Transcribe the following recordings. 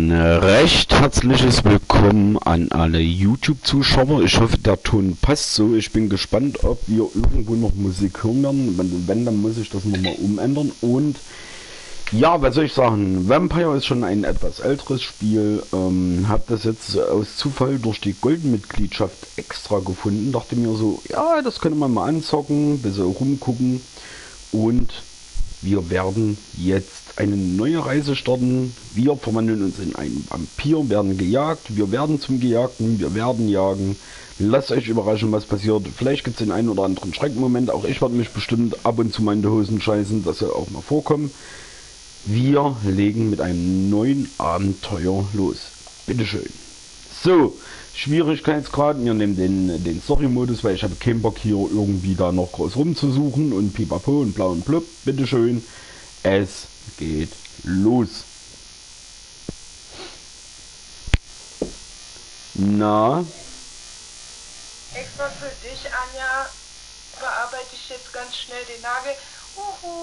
Ein recht herzliches Willkommen an alle YouTube-Zuschauer. Ich hoffe, der Ton passt so. Ich bin gespannt, ob wir irgendwo noch Musik hören werden. Wenn, dann muss ich das nochmal umändern. Und ja, was soll ich sagen? Vampir ist schon ein etwas älteres Spiel. Hab das jetzt aus Zufall durch die Golden-Mitgliedschaft extra gefunden. Dachte mir so, ja, das könnte man mal anzocken, ein bisschen rumgucken. Und wir werden jetzt eine neue Reise starten. Wir verwandeln uns in einen Vampir, werden gejagt. Wir werden zum Gejagten, wir werden jagen. Lasst euch überraschen, was passiert. Vielleicht gibt es den einen oder anderen Schreckmoment. Auch ich werde mich bestimmt ab und zu mal in die Hosen scheißen. Das soll auch mal vorkommen. Wir legen mit einem neuen Abenteuer los. Bitteschön. So, Schwierigkeitsgrad. Wir nehmen den Story-Modus, weil ich habe keinen Bock hier irgendwie da noch groß rumzusuchen und pipapo und blau und blub. Bitteschön. Es geht los. Na? Extra für dich, Anja, bearbeite ich jetzt ganz schnell den Nagel.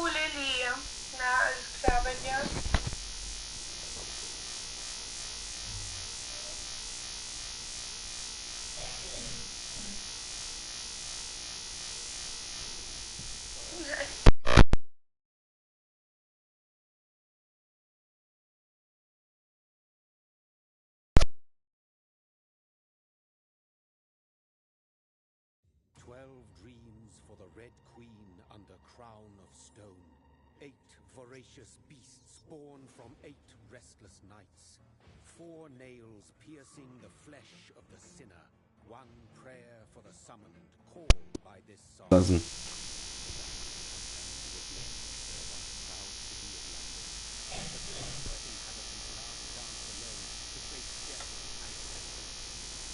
Lilly. Na, alles klar bei dir? Dreams for the Red Queen under crown of stone. 8 voracious beasts born from 8 restless nights. 4 nails piercing the flesh of the sinner. 1 prayer for the summoned, called by this song. Lassen.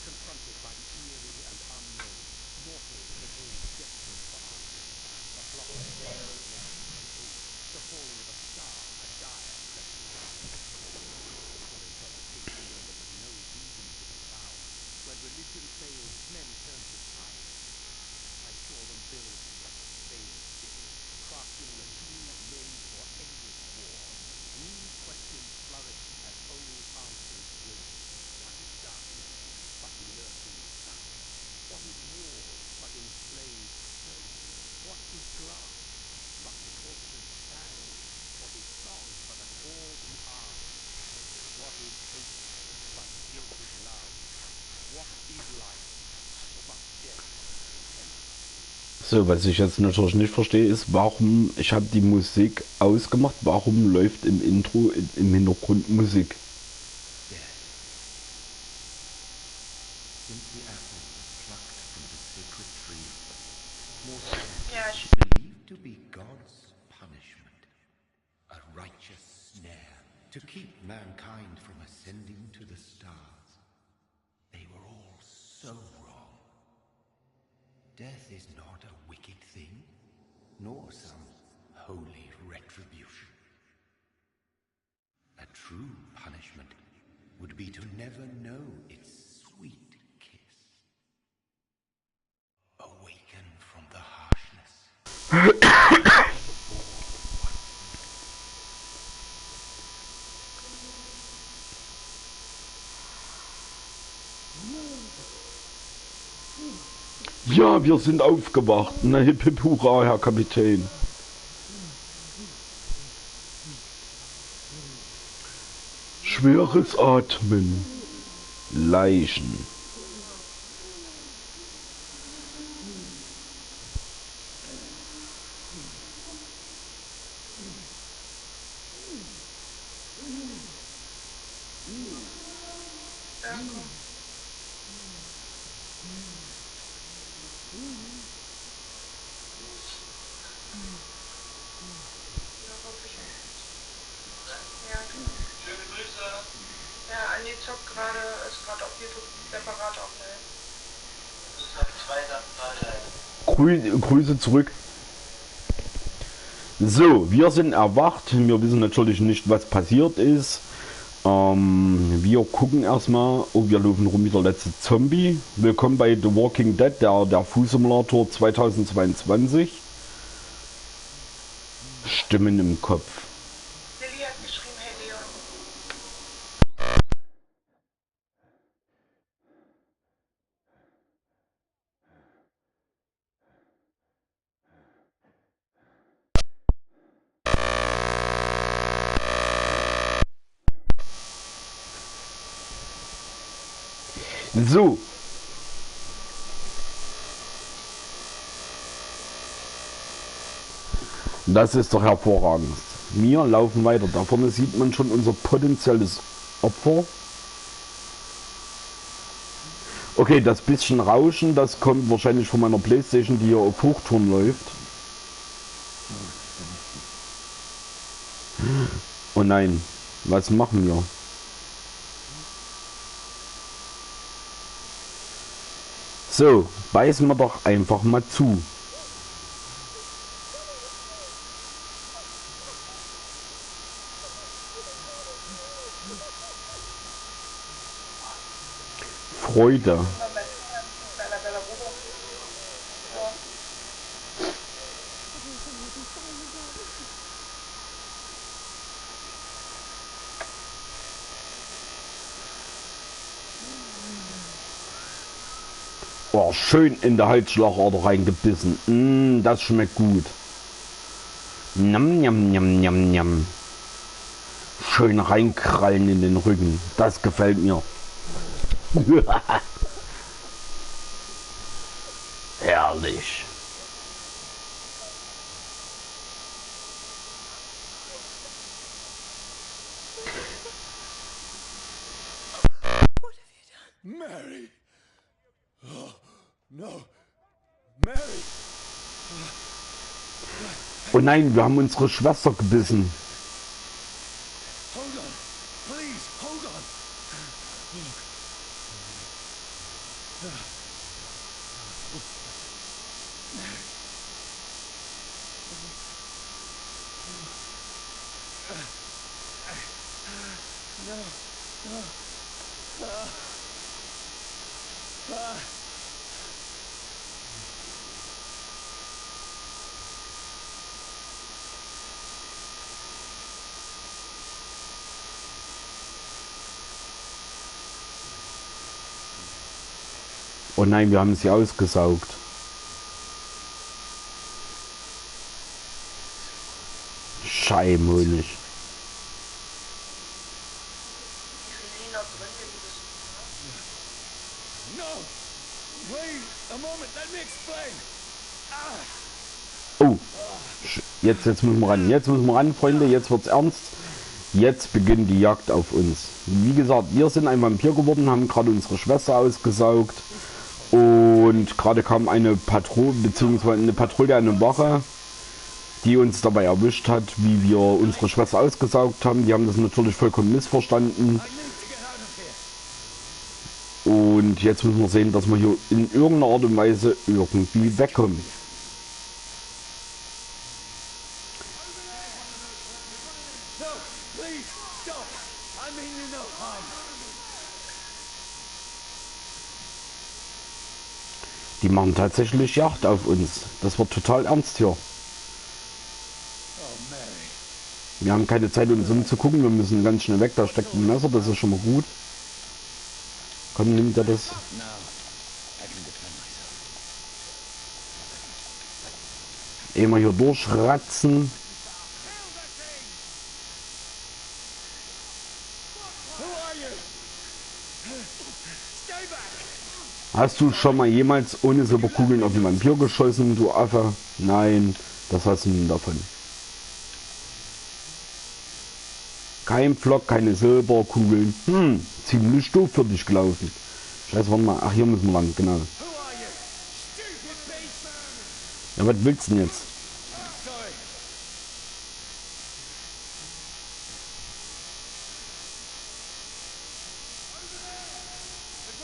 Confronted by the eerie and unknown, mortals became desperate for answers. A flock of sparrows the falling of a star, a dire interpretation when there was no reason to devour. When religion failed, men turned to science. I saw them build such failed cities, crafting machines made for endless war. New questions flourished as old answers withered. What is darkness but lurking sound? What is war but enslaved stone? What is glass but tortured sand? What is song but a call to arms? What is hate but guilted love? What is life but death? So, was ich jetzt natürlich nicht verstehe, ist, warum, ich habe die Musik ausgemacht, warum läuft im Intro im Hintergrund Musik? Ja, ich Believed to be God's punishment, a righteous snare to keep mankind from ascending to the stars. They were all so wrong. Death is not a wicked thing, nor some holy retribution. A true punishment would be to never know its sweet kiss. Awaken from the harshness. Ja, wir sind aufgewacht. Na hip hip hurra, Herr Kapitän. Schweres Atmen. Leichen. Ja, Anja zockt gerade, ist gerade auf YouTube separat aufnehmen. Grüße zurück. So, wir sind erwacht. Wir wissen natürlich nicht, was passiert ist. Wir gucken erstmal. Oh, wir laufen rum wie der letzte Zombie. Willkommen bei The Walking Dead, der Fußsimulator 2022. Stimmen im Kopf. Lilly hat geschrieben, hey Leon. So. Das ist doch hervorragend. Wir laufen weiter. Da vorne sieht man schon unser potenzielles Opfer. Okay, das bisschen Rauschen, das kommt wahrscheinlich von meiner Playstation, die hier auf Hochtouren läuft. Oh nein, was machen wir? So, beißen wir doch einfach mal zu. Freude. Oh, schön in der Halsschlagader reingebissen. Das schmeckt gut. Njam, njam, njam, njam, njam. Schön reinkrallen in den Rücken. Das gefällt mir. Herrlich. Mary! Oh, no. Mary! Oh nein, wir haben unsere Schwester gebissen. Hold on. Please, hold on. Oh nein, wir haben sie ausgesaugt. Scheibenhonig. No! Wait a moment, let me explain. Oh, jetzt müssen wir ran. Jetzt müssen wir ran, Freunde. Jetzt wird's ernst. Jetzt beginnt die Jagd auf uns. Wie gesagt, wir sind ein Vampir geworden, haben gerade unsere Schwester ausgesaugt. Und gerade kam eine Patrouille, beziehungsweise eine Patrouille, eine Wache, die uns dabei erwischt hat, wie wir unsere Schwester ausgesaugt haben. Die haben das natürlich vollkommen missverstanden. Und jetzt müssen wir sehen, dass wir hier in irgendeiner Art und Weise irgendwie wegkommen. No, please, stop. I mean you no harm. Die machen tatsächlich Jagd auf uns. Das wird total ernst hier. Oh, Mary. Wir haben keine Zeit, uns umzugucken. Wir müssen ganz schnell weg. Da steckt ein Messer, das ist schon mal gut. Komm, nimmt er das? Now, I can defend myself. Immer hier durchratzen. Who are you? Stay back. Hast du schon mal jemals ohne Silberkugeln auf einen Vampir geschossen, du Affe? Nein, das hast du nun davon. Kein Pflock, keine Silberkugeln. Ziemlich doof für dich gelaufen. Scheiße, warte mal. Ach, hier müssen wir lang, genau. Who are you? Stupid beast. Ja, was willst du denn jetzt? Sorry.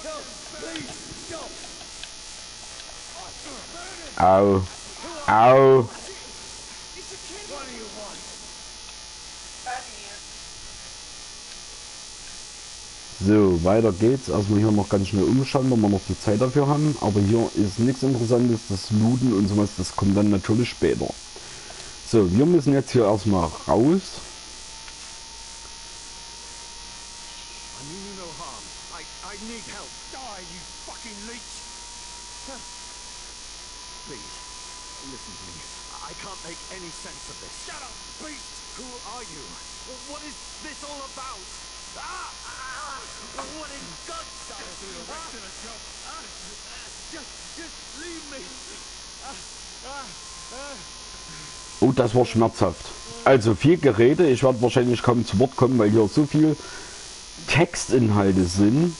No, please, stop. Au. Au. What do you want? So, weiter geht's. Erstmal hier noch ganz schnell umschauen, wenn wir noch die Zeit dafür haben. Aber hier ist nichts Interessantes. Das Looten und sowas, das kommt dann natürlich später. So, wir müssen jetzt hier erstmal raus. I mean you no harm. I need help. Die, you fucking leech. Please, listen to me. I can't make any sense of this. Shut up, beast! Who are you? What is this all about? What in God's name? Just leave me. Oh, das war schmerzhaft. Also viel Gerede. Ich werde wahrscheinlich kaum zu Wort kommen, weil hier so viel Textinhalte sind.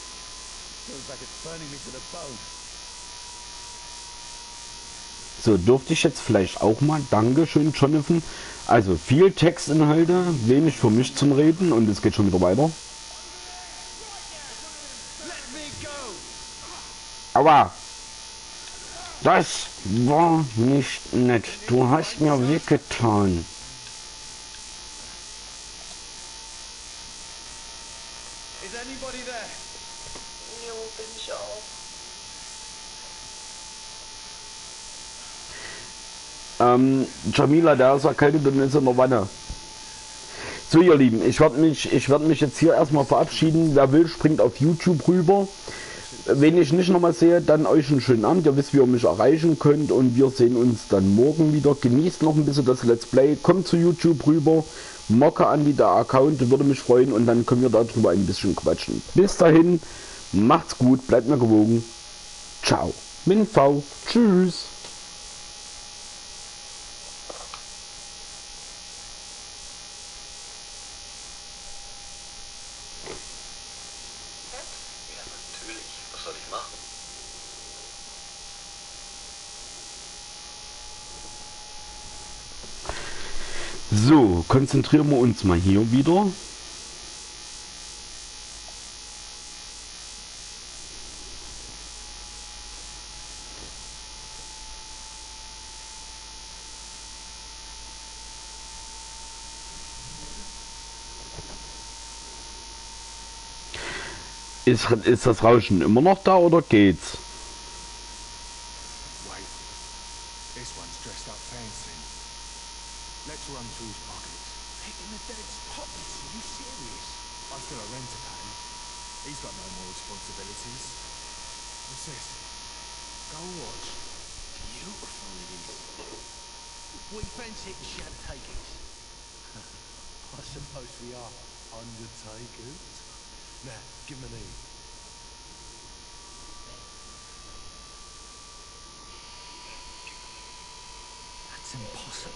Feels like it's burning me to the bone. So, dürfte ich jetzt vielleicht auch mal. Dankeschön, Jonathan. Also viel Textinhalte, wenig für mich zum Reden und es geht schon wieder weiter. Let me go. Aua! Das war nicht nett. Du hast mir wehgetan. Is anybody there? Jo, bin ich auch. Jamila, der ist erkältet und ist in der Wanne. So, ihr Lieben, ich werd mich jetzt hier erstmal verabschieden. Wer will, springt auf YouTube rüber. Wenn ich nicht nochmal sehe, dann euch einen schönen Abend. Ihr wisst, wie ihr mich erreichen könnt und wir sehen uns dann morgen wieder. Genießt noch ein bisschen das Let's Play. Kommt zu YouTube rüber. Mocke an die der Account, würde mich freuen und dann können wir darüber ein bisschen quatschen. Bis dahin, macht's gut, bleibt mir gewogen. Ciao. Min V. Tschüss. Ja, natürlich. Was soll ich machen? So, konzentrieren wir uns mal hier wieder. Ist das Rauschen immer noch da oder geht's? Wait. This one's dressed up fancy. Let's run through his pockets. Picking the dead's pockets? Are you serious? I've still a rent to pay. He's got no more responsibilities. What's this? Go watch. Beautiful it is. What you fancy it, Schaltet? I suppose we are undertakers. Now, give him an E. That's impossible.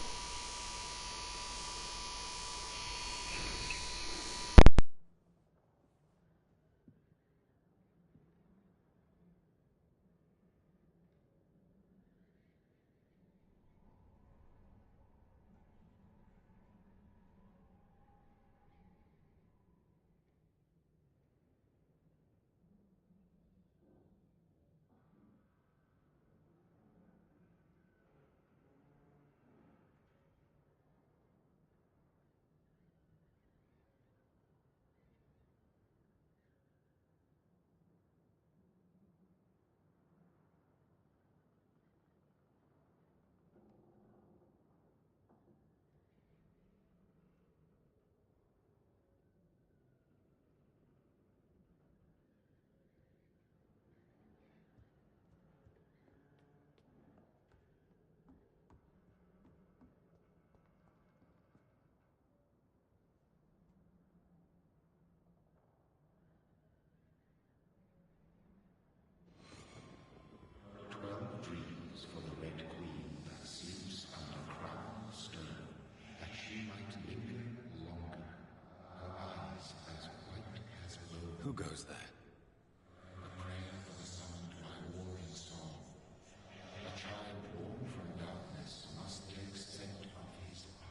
Who goes there?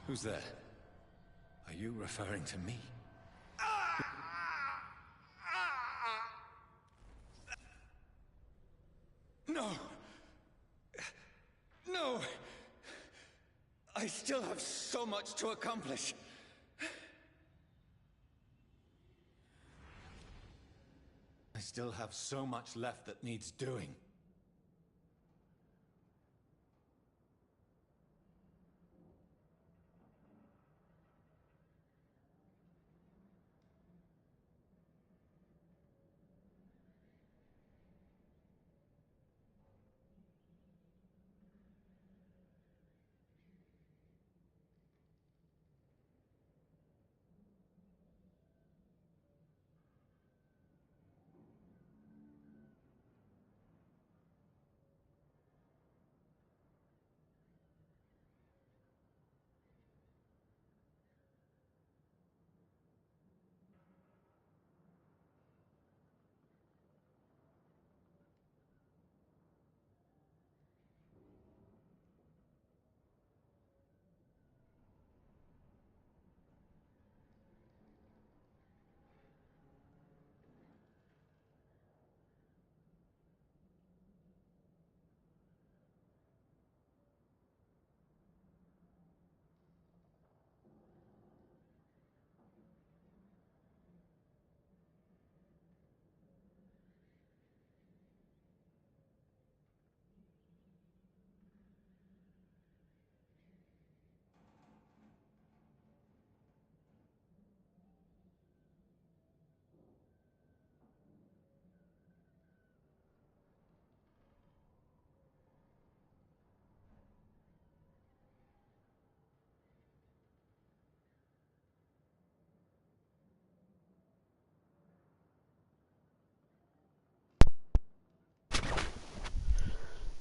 Who's there? Are you referring to me? No! No! I still have so much to accomplish. I still have so much left that needs doing.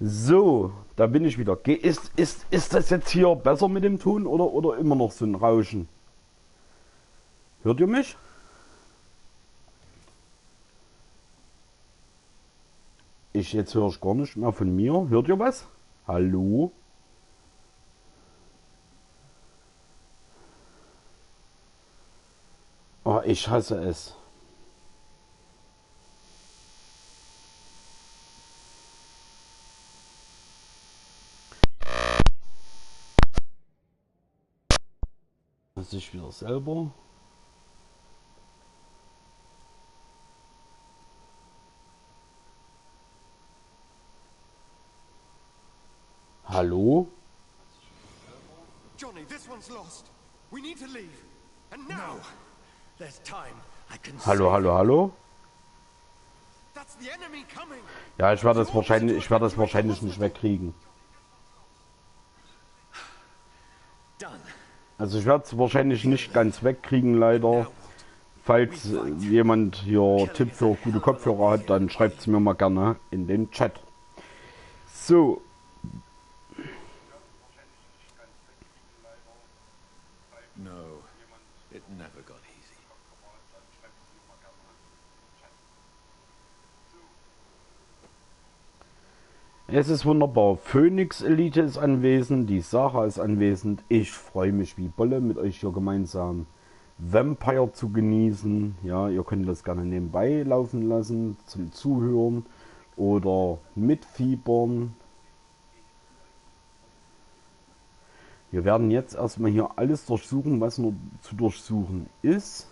So, da bin ich wieder. Ist das jetzt hier besser mit dem Ton oder immer noch so ein Rauschen? Hört ihr mich? Jetzt höre ich gar nicht mehr von mir. Hört ihr was? Hallo? Oh, ich hasse es. Muss ich wieder selber. Hallo? Johnny, this one's lost. We need to leave. And now. No. There's time. I can Hallo, hallo, hallo? That's the enemy coming. Ja, ich werde das wahrscheinlich nicht wegkriegen. Done. Also ich werde es wahrscheinlich nicht ganz wegkriegen, leider. Falls jemand hier Tipp für gute Kopfhörer hat, dann schreibt es mir mal gerne in den Chat. So. No, it never got easy. Es ist wunderbar. Phoenix Elite ist anwesend, die Sarah ist anwesend. Ich freue mich wie Bolle, mit euch hier gemeinsam Vampir zu genießen. Ja, ihr könnt das gerne nebenbei laufen lassen zum Zuhören oder mitfiebern. Wir werden jetzt erstmal hier alles durchsuchen, was nur zu durchsuchen ist.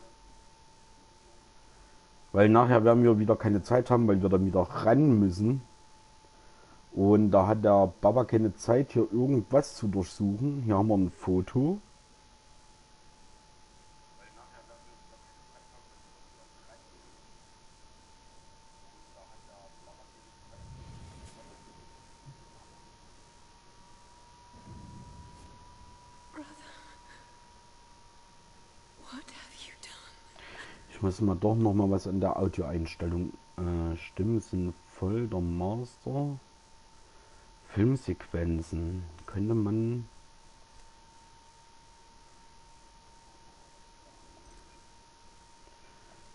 Weil nachher werden wir wieder keine Zeit haben, weil wir dann wieder ran müssen. Und da hat der Baba keine Zeit, hier irgendwas zu durchsuchen. Hier haben wir ein Foto. Ich muss mal doch noch mal was an der Audioeinstellung. Stimmen sind voll, der Master. Filmsequenzen. Könnte man...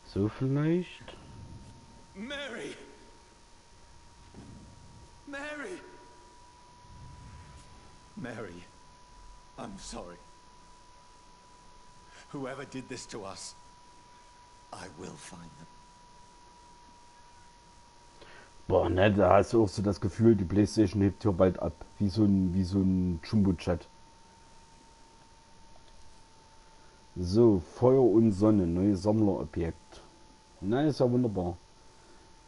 So vielleicht? Mary! Mary! Mary, I'm sorry. Whoever did this to us, I will find them. Boah, ne, da hast du auch so das Gefühl, die PlayStation hebt hier bald ab. Wie so ein Jumbo-Chat. So, Feuer und Sonne, neues Sammlerobjekt. Na, ist ja wunderbar.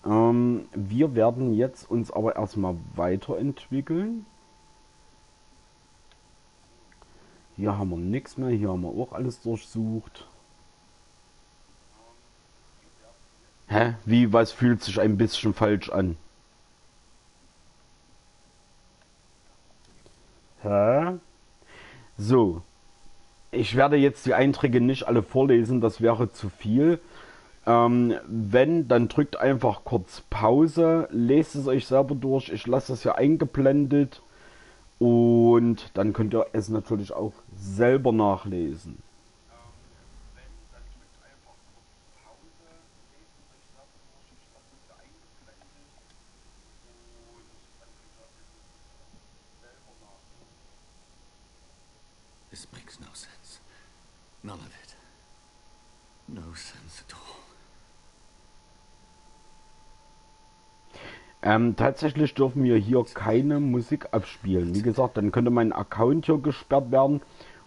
Wir werden jetzt uns aber erstmal weiterentwickeln. Hier haben wir nichts mehr, hier haben wir auch alles durchsucht. Hä? Wie, was fühlt sich ein bisschen falsch an? Hä? So. Ich werde jetzt die Einträge nicht alle vorlesen, das wäre zu viel. Wenn, dann drückt einfach kurz Pause, lest es euch selber durch. Ich lasse das hier eingeblendet und dann könnt ihr es natürlich auch selber nachlesen. This makes no sense. None of it. No sense at all. Tatsächlich dürfen wir hier keine Musik abspielen. Wie gesagt, dann könnte mein Account hier gesperrt werden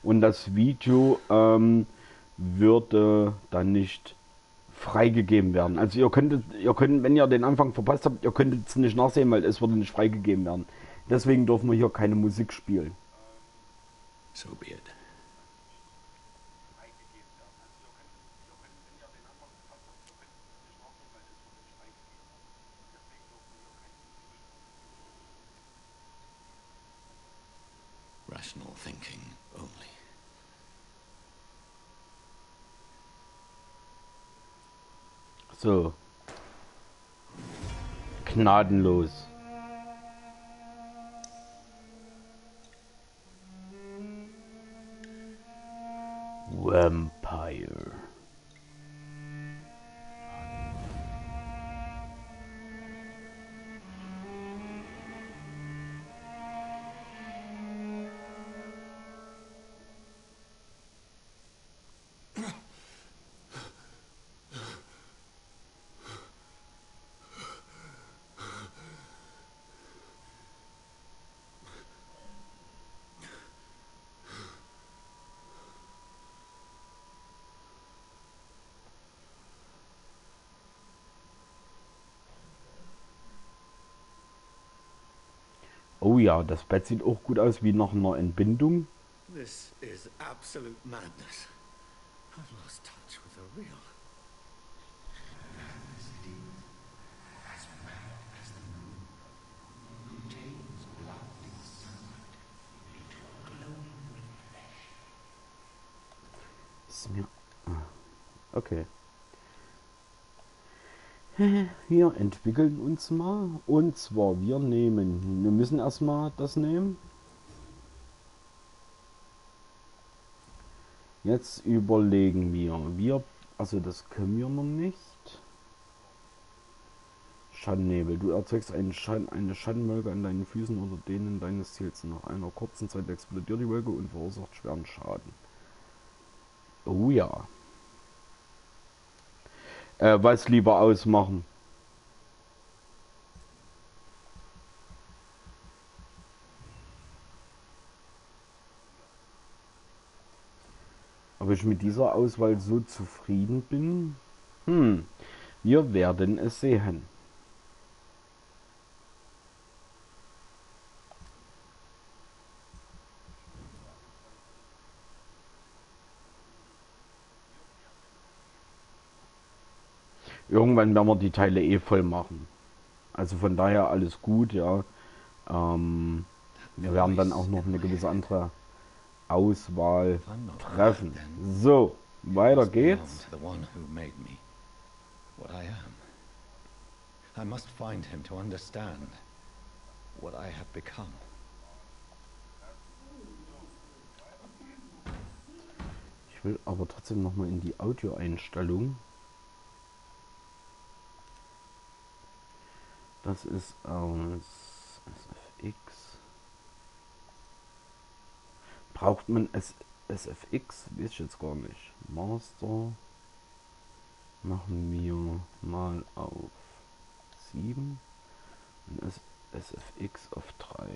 und das Video würde dann nicht freigegeben werden. Also ihr könnt, wenn ihr den Anfang verpasst habt, ihr könntet es nicht nachsehen, weil es würde nicht freigegeben werden. Deswegen dürfen wir hier keine Musik spielen. So be it. Rational thinking only. So. Gnadenlos. Vampir. Oh ja, das Bett sieht auch gut aus, wie nach einer Entbindung. This is absolute madness. I've lost touch with the real. Ist mir... Okay. Wir entwickeln uns mal. Und zwar, wir müssen erstmal das nehmen. Jetzt überlegen wir. Also das können wir noch nicht. Schattenebel. Du erzeugst eine Schattenwolke an deinen Füßen oder denen deines Ziels. Nach einer kurzen Zeit explodiert die Wolke und verursacht schweren Schaden. Oh ja. Was lieber ausmachen? Ob ich mit dieser Auswahl so zufrieden bin? Wir werden es sehen. Irgendwann werden wir die Teile eh voll machen. Also von daher alles gut, ja. Wir werden dann auch noch eine gewisse andere Auswahl treffen. So, weiter geht's. The one who made me what I am. I must find him to understand what I have become. Ich will aber trotzdem noch mal in die Audioeinstellung. Das ist aus SFX. Braucht man SFX? Weiß ich jetzt gar nicht. Master machen wir mal auf 7 und SFX auf 3.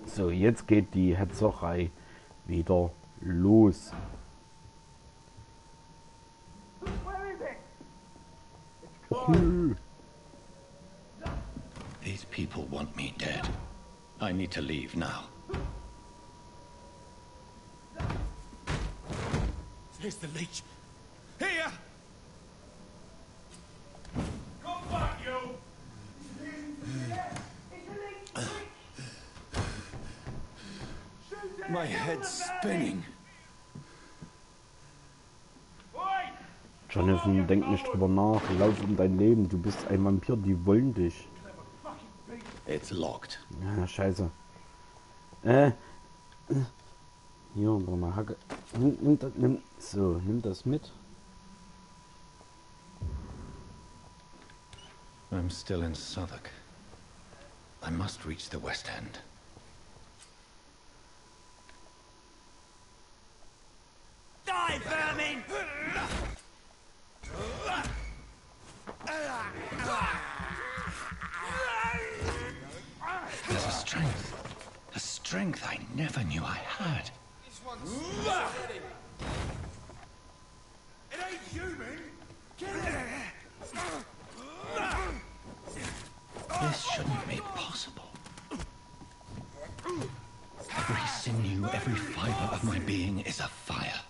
So, jetzt geht die Hetzerei wieder los. These people want me dead. I need to leave now. There's the leech. Here! Come back, you! My head's spinning. Jonathan, denk nicht drüber nach. Lauf um dein Leben. Du bist ein Vampir, die wollen dich. It's locked. Ja, scheiße. Hier, mal Hacke. Nimm das mit. I'm still in Southwark. I must reach the West End. Die, vermin! There's a strength I never knew I had. This one's it ain't human! Kill it! This shouldn't be possible. Every sinew, every fiber of my being is afire.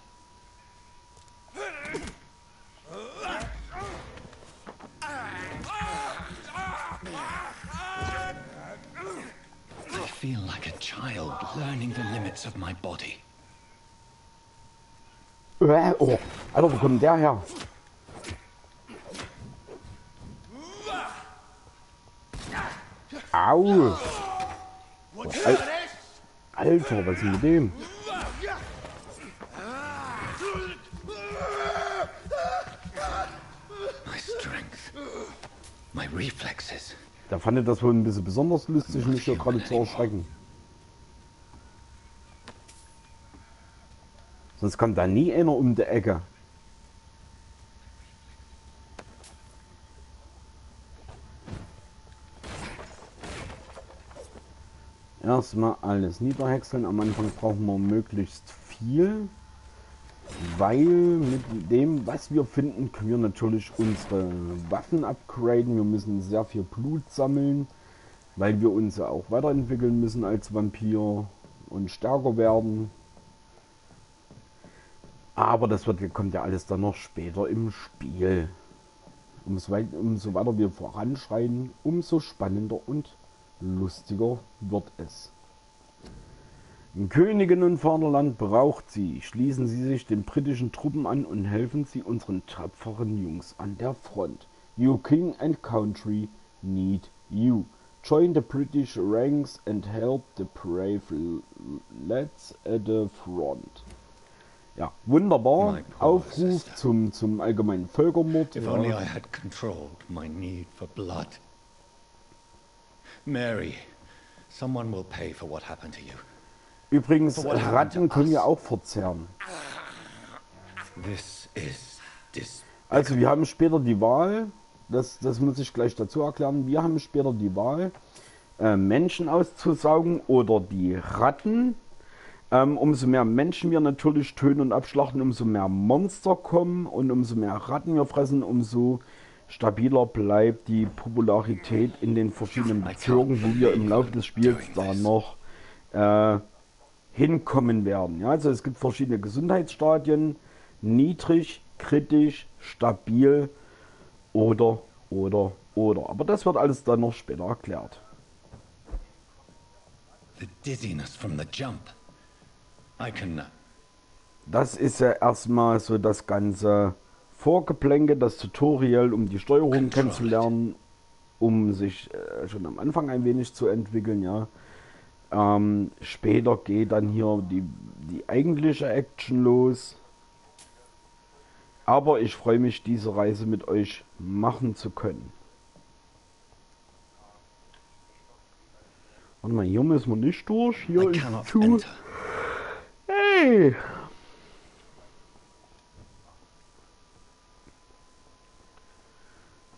I feel like a child learning the limits of my body. Oh, Alter, wo kommt der her? Au! Alter, was ist denn mit dem? My strength. My reflexes. Der fand das wohl ein bisschen besonders lustig, mich hier gerade zu erschrecken. Sonst kommt da nie einer um die Ecke. Erstmal alles niederhäckseln. Am Anfang brauchen wir möglichst viel, weil mit dem, was wir finden, können wir natürlich unsere Waffen upgraden. Wir müssen sehr viel Blut sammeln, weil wir uns ja auch weiterentwickeln müssen als Vampir und stärker werden. Aber das kommt ja alles dann noch später im Spiel. Umso weiter wir voranschreiten, umso spannender und lustiger wird es. Königin und Vaterland braucht sie. Schließen Sie sich den britischen Truppen an und helfen Sie unseren tapferen Jungs an der Front. Your king and country need you. Join the British ranks and help the brave lads at the front. Ja, wunderbar. Aufruf zum allgemeinen Völkermord. If only I had controlled my need for blood. Mary, someone will pay for what happened to you. Übrigens, Ratten können wir auch verzehren. This is Also wir haben später die Wahl, das muss ich gleich dazu erklären, wir haben später die Wahl, Menschen auszusaugen oder die Ratten. Umso mehr Menschen wir natürlich töten und abschlachten, umso mehr Monster kommen und umso mehr Ratten wir fressen, umso stabiler bleibt die Popularität in den verschiedenen Bezirken, wo wir im Laufe des Spiels da noch hinkommen werden. Ja, also es gibt verschiedene Gesundheitsstadien, niedrig, kritisch, stabil oder. Aber das wird alles dann noch später erklärt. the dizziness from the jump. Das ist ja erstmal so das ganze Vorgeplänke, das Tutorial, um die Steuerung kennenzulernen, um sich schon am Anfang ein wenig zu entwickeln, ja. Später geht dann hier die eigentliche Action los. Aber ich freue mich, diese Reise mit euch machen zu können. Warte mal, hier müssen wir nicht durch. Hier ist zu. Hey!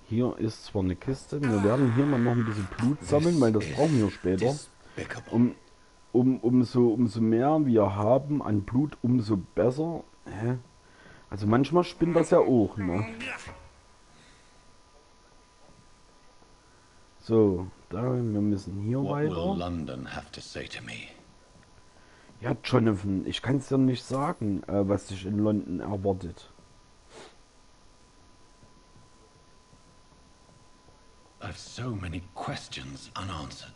Hier ist zwar eine Kiste. Wir werden hier mal noch ein bisschen Blut sammeln, weil das brauchen wir später. Umso mehr wir haben an Blut, umso besser. Hä? Also manchmal spinnt das ja auch, ne? So, wir müssen hier weiter. Ja, Jonathan, ich kann es dir nicht sagen, was dich in London erwartet. I've so many questions unanswered.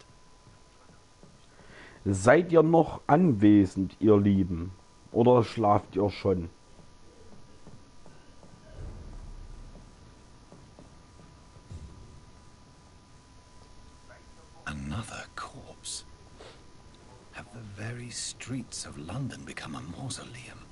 Seid ihr noch anwesend, ihr Lieben? Oder schlaft ihr schon? Another corpse. Have the very streets of London become a mausoleum?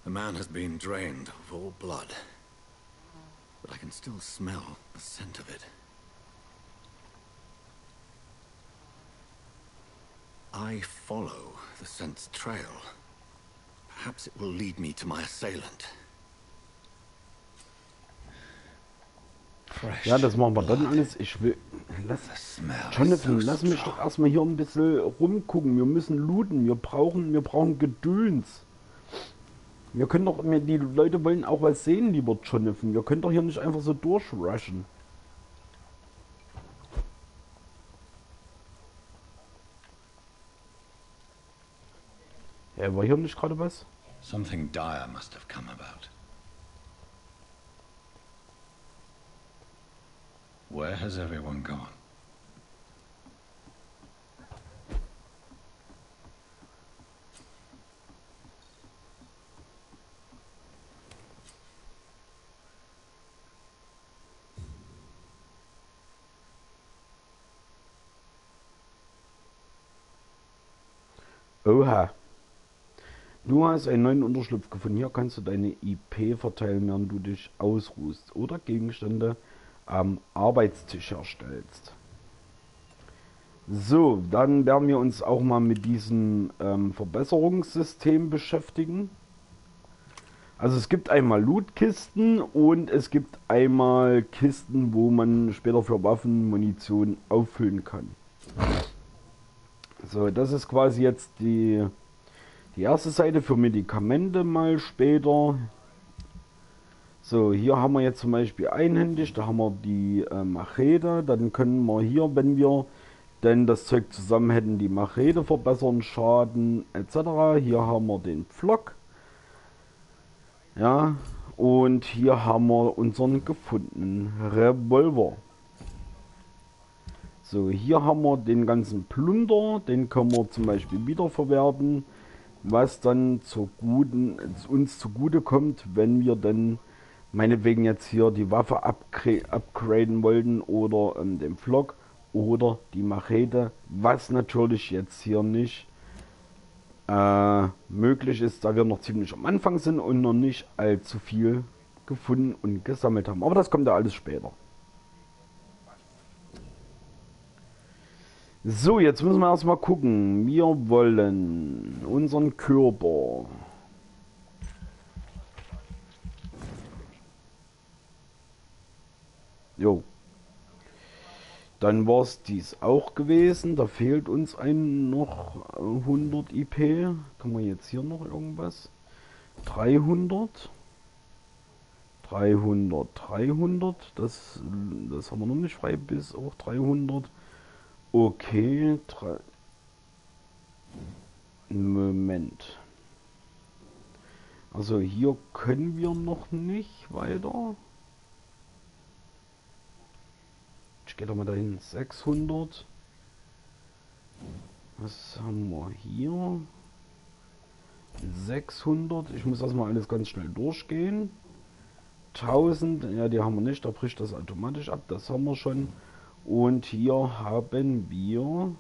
The man has been drained of all blood, but I can still smell the scent of it. I follow the scent's trail. Perhaps it will lead me to my assailant. Ja, das machen wir dann alles. Ich will. Jonathan, lass mich doch erstmal hier ein bisschen rumgucken. Wir müssen looten. Wir brauchen Gedöns. Wir können doch, die Leute wollen auch was sehen, lieber Jonathan. Wir können doch hier nicht einfach so durchrushen. Ja, war hier nicht gerade was? Something dire must have come about. Where has everyone gone? Oha. Du hast einen neuen Unterschlupf gefunden. Hier kannst du deine IP verteilen, während du dich ausruhst oder Gegenstände am Arbeitstisch herstellst. So, dann werden wir uns auch mal mit diesem Verbesserungssystem beschäftigen. Also es gibt einmal Lootkisten und es gibt einmal Kisten, wo man später für Waffen Munition auffüllen kann. So, das ist quasi jetzt die erste Seite für Medikamente mal später. So, hier haben wir jetzt zum Beispiel einhändig, da haben wir die Machete. Dann können wir hier, wenn wir denn das Zeug zusammen hätten, die Machete verbessern, Schaden etc. Hier haben wir den Pflock. Ja, und hier haben wir unseren gefundenen Revolver. So, hier haben wir den ganzen Plunder, den können wir zum Beispiel wiederverwerten, was dann uns zugute kommt, wenn wir dann meinetwegen jetzt hier die Waffe upgraden wollten oder den Pflock oder die Machete, was natürlich jetzt hier nicht möglich ist, da wir noch ziemlich am Anfang sind und noch nicht allzu viel gefunden und gesammelt haben. Aber das kommt ja alles später. So, jetzt müssen wir erstmal gucken. Wir wollen unseren Körper. Jo. Dann war es dies auch gewesen. Da fehlt uns noch 100 IP. Kann man jetzt hier noch irgendwas? 300. 300. Das haben wir noch nicht frei, bis auch 300. Okay. Moment. Also hier können wir noch nicht weiter. Ich gehe doch mal dahin. 600. Was haben wir hier? 600. Ich muss erstmal alles ganz schnell durchgehen. 1000. Ja, die haben wir nicht. Da bricht das automatisch ab. Das haben wir schon. Und hier haben wir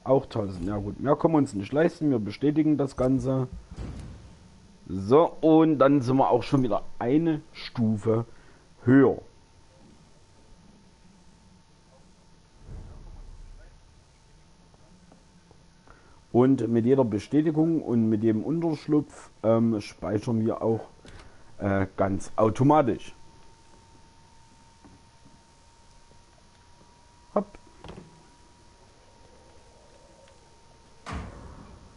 auch 1000. Ja gut, mehr können wir uns nicht leisten. Wir bestätigen das Ganze. So, und dann sind wir auch schon wieder eine Stufe höher. Und mit jeder Bestätigung und mit jedem Unterschlupf speichern wir auch ganz automatisch. Hopp.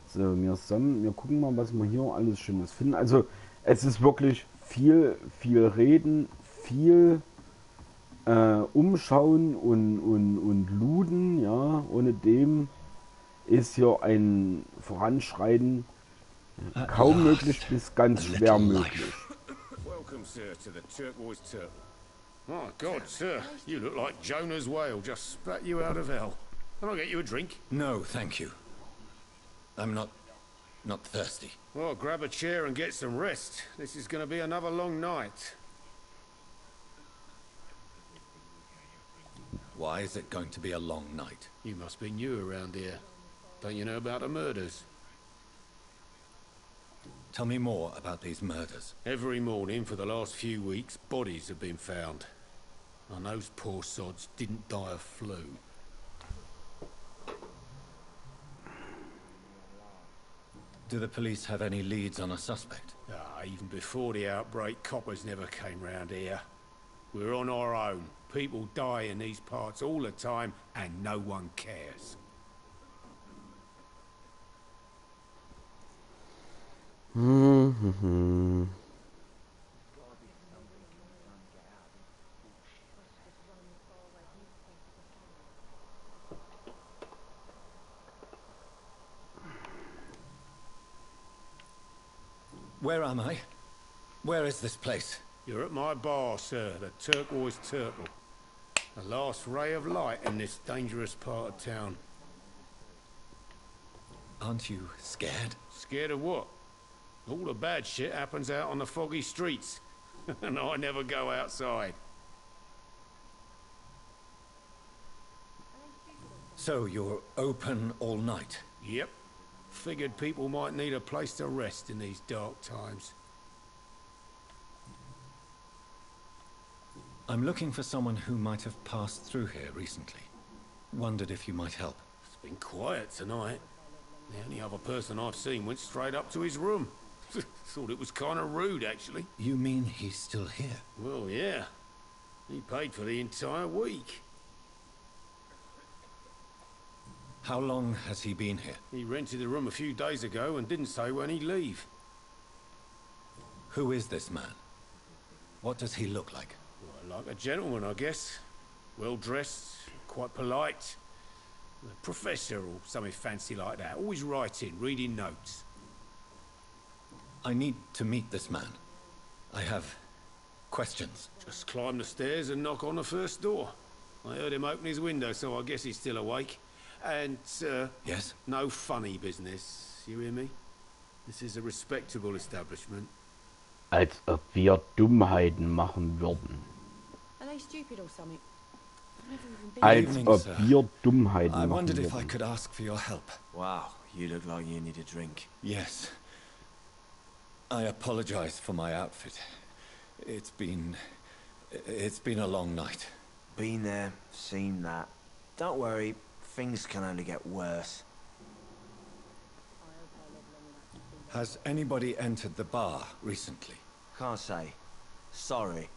So, wir gucken mal, was wir hier alles Schönes finden. Also es ist wirklich viel Reden, viel Umschauen und Looten. Ja, ohne dem ist hier ein Voranschreiten kaum möglich bis ganz schwer möglich. Welcome, sir, to the Turquoise Turtle. Oh, God, sir, you look like Jonah's whale just spat you out of hell. Can I get you a drink? No, thank you. I'm not thirsty. Well, grab a chair and get some rest. This is going to be another long night. Why is it going to be a long night? You must be new around here. Don't you know about the murders? Tell me more about these murders. Every morning for the last few weeks, bodies have been found. And those poor sods didn't die of flu. Do the police have any leads on a suspect? Even before the outbreak, coppers never came round here. We're on our own. People die in these parts all the time, and no one cares. Where am I? Where is this place? You're at my bar, sir, the Turquoise Turtle. The last ray of light in this dangerous part of town. Aren't you scared? Scared of what? All the bad shit happens out on the foggy streets. And I never go outside. So you're open all night? Yep. Figured people might need a place to rest in these dark times. I'm looking for someone who might have passed through here recently. Wondered if you might help. It's been quiet tonight. The only other person I've seen went straight up to his room. Thought it was kind of rude, actually. You mean he's still here? Well, yeah. He paid for the entire week. How long has he been here? He rented the room a few days ago and didn't say when he'd leave. Who is this man? What does he look like? Well, like a gentleman, I guess. Well-dressed, quite polite. A professor or something fancy like that. Always writing, reading notes. I need to meet this man. I have questions. Just climb the stairs and knock on the first door. I heard him open his window, so I guess he's still awake. And, Yes? no funny business. You hear me? This is a respectable establishment. Als ob wir Dummheiten machen würden. Are they stupid or something? I've never even been Als evening, ob sir. wir Dummheiten I machen wondered if I würden. could ask for your help. Wow, you look like you need a drink. Yes. I apologize for my outfit. It's been a long night. Been there, seen that. Don't worry, things can only get worse. Has anybody entered the bar recently? Can't say. Sorry.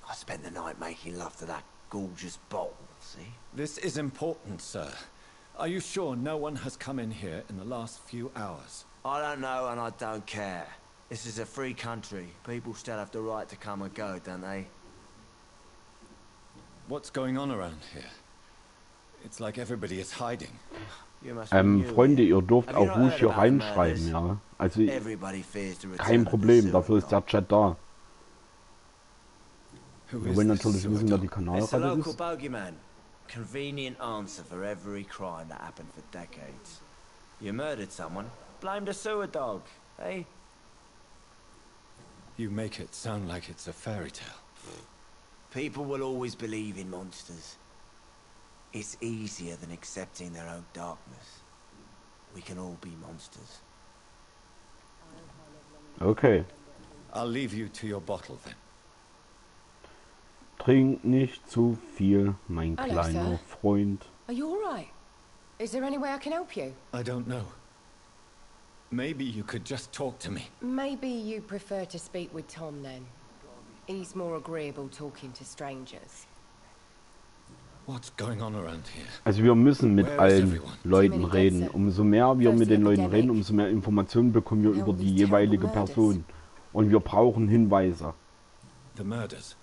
I spent the night making love to that gorgeous bottle, see? This is important, sir. Are you sure no one has come in here in the last few hours? I don't know and I don't care. This is a free country. People still have the right to come and go, don't they? What's going on around here? It's like everybody is hiding. You must be new Freunde, here. ihr dürft Have you auch not ruhig heard hier about the reinschreiben, murders? ja. Also Everybody fears the return kein of the Problem, sewer dafür ist der dog. Chat da. Who Wir is wollen this natürlich wissen, wer die Sewer It's a Kanalratte local ist. bogeyman. Convenient answer for every crime that happened for decades. You murdered someone, blamed a sewer dog, eh? You make it sound like it's a fairy tale. People will always believe in monsters. It's easier than accepting their own darkness. We can all be monsters. Okay. I'll leave you to your bottle then. Trink nicht zu viel, mein Hello, kleiner sir. Freund. Are you alright? Is there any way I can help you? I don't know. Maybe you could just talk to me. Maybe you prefer to speak with Tom then. He's more agreeable talking to strangers. What's going on around here? Also wir müssen mit Where is allen everyone? Leuten reden. Umso mehr wir mit den Leuten reden, umso mehr Informationen bekommen wir über die jeweilige Person. Und wir brauchen Hinweise. The murders.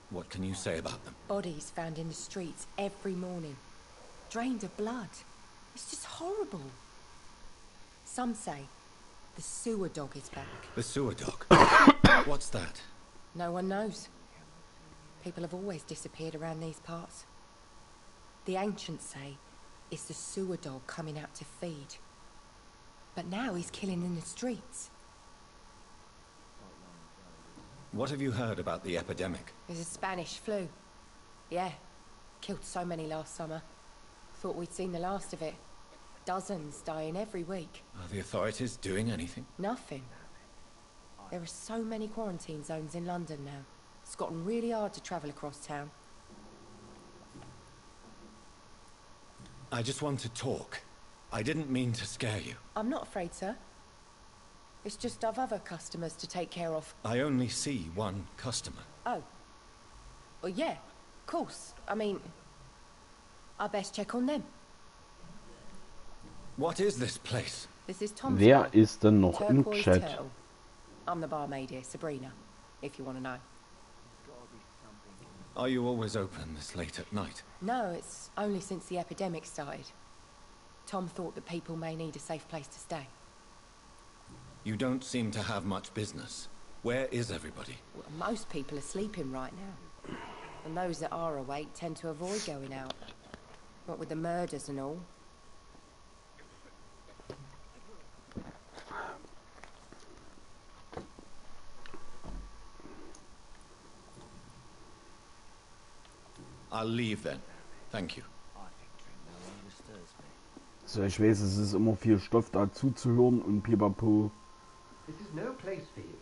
What can you say about them? Bodies found in the streets every morning. Drained of blood. It's just horrible. Some say the sewer dog is back. The sewer dog. What's that? No one knows. People have always disappeared around these parts. The ancients say it's the sewer dog coming out to feed. But now he's killing in the streets. What have you heard about the epidemic? There's a Spanish flu. Yeah, killed so many last summer. Thought we'd seen the last of it. Dozens dying every week. Are the authorities doing anything? Nothing. There are so many quarantine zones in London now. It's gotten really hard to travel across town. I just want to talk. I didn't mean to scare you. I'm not afraid, sir. It's just I've other customers to take care of. I only see one customer. Oh. Well, yeah, of course. I mean, I best check on them. What is this place? This is Tom's Wer bar. ist denn noch im Turquoise Chat? Turtle. I'm the barmaid here, Sabrina, if you want to know. Are you always open this late at night? No, it's only since the epidemic started. Tom thought that people may need a safe place to stay. You don't seem to have much business. Where is everybody? Well, most people are sleeping right now. And those that are awake tend to avoid going out. What with the murders and all. I'll leave then. Thank you. So, ich weiß, es ist immer viel Stoff da zuzuhören und pipapo. This is no place for you.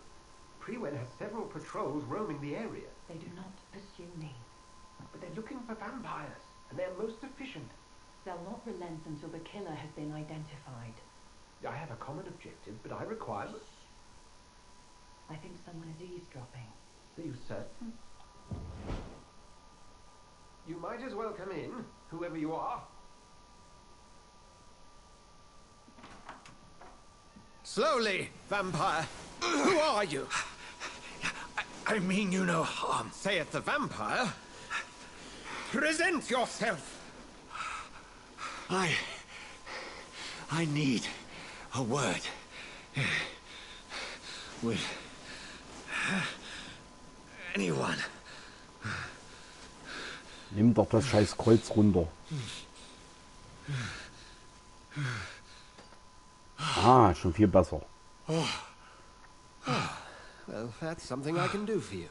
Frewen has several patrols roaming the area. They do not pursue me. But they're looking for vampires, and they're most efficient. They'll not relent until the killer has been identified. I have a common objective, but I require... I think someone is eavesdropping. Are you certain? You might as well come in, whoever you are. Slowly, vampire. Who are you? I mean you no harm. Saith the vampire. Present yourself. I need a word. With anyone. Nimm doch das scheiß Kreuz runter. Ah, schon viel besser. Well, that's something I can do for you.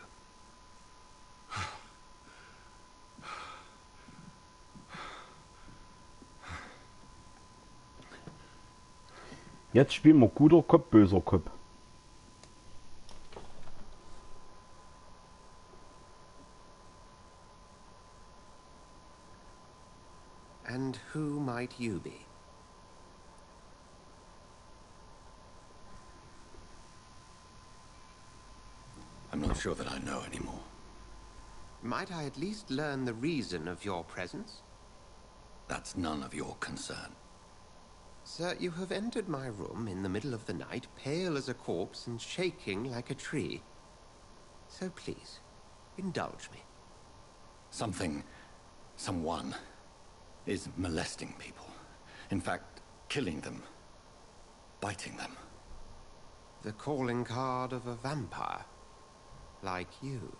Jetzt spielen wir guter Kopf, böser Kopf. And who might you be? I'm not sure that I know anymore. Might I at least learn the reason of your presence? That's none of your concern. Sir, you have entered my room in the middle of the night, pale as a corpse and shaking like a tree. So please, indulge me. Someone is molesting people. In fact, killing them. Biting them. The calling card of a vampire. Like you.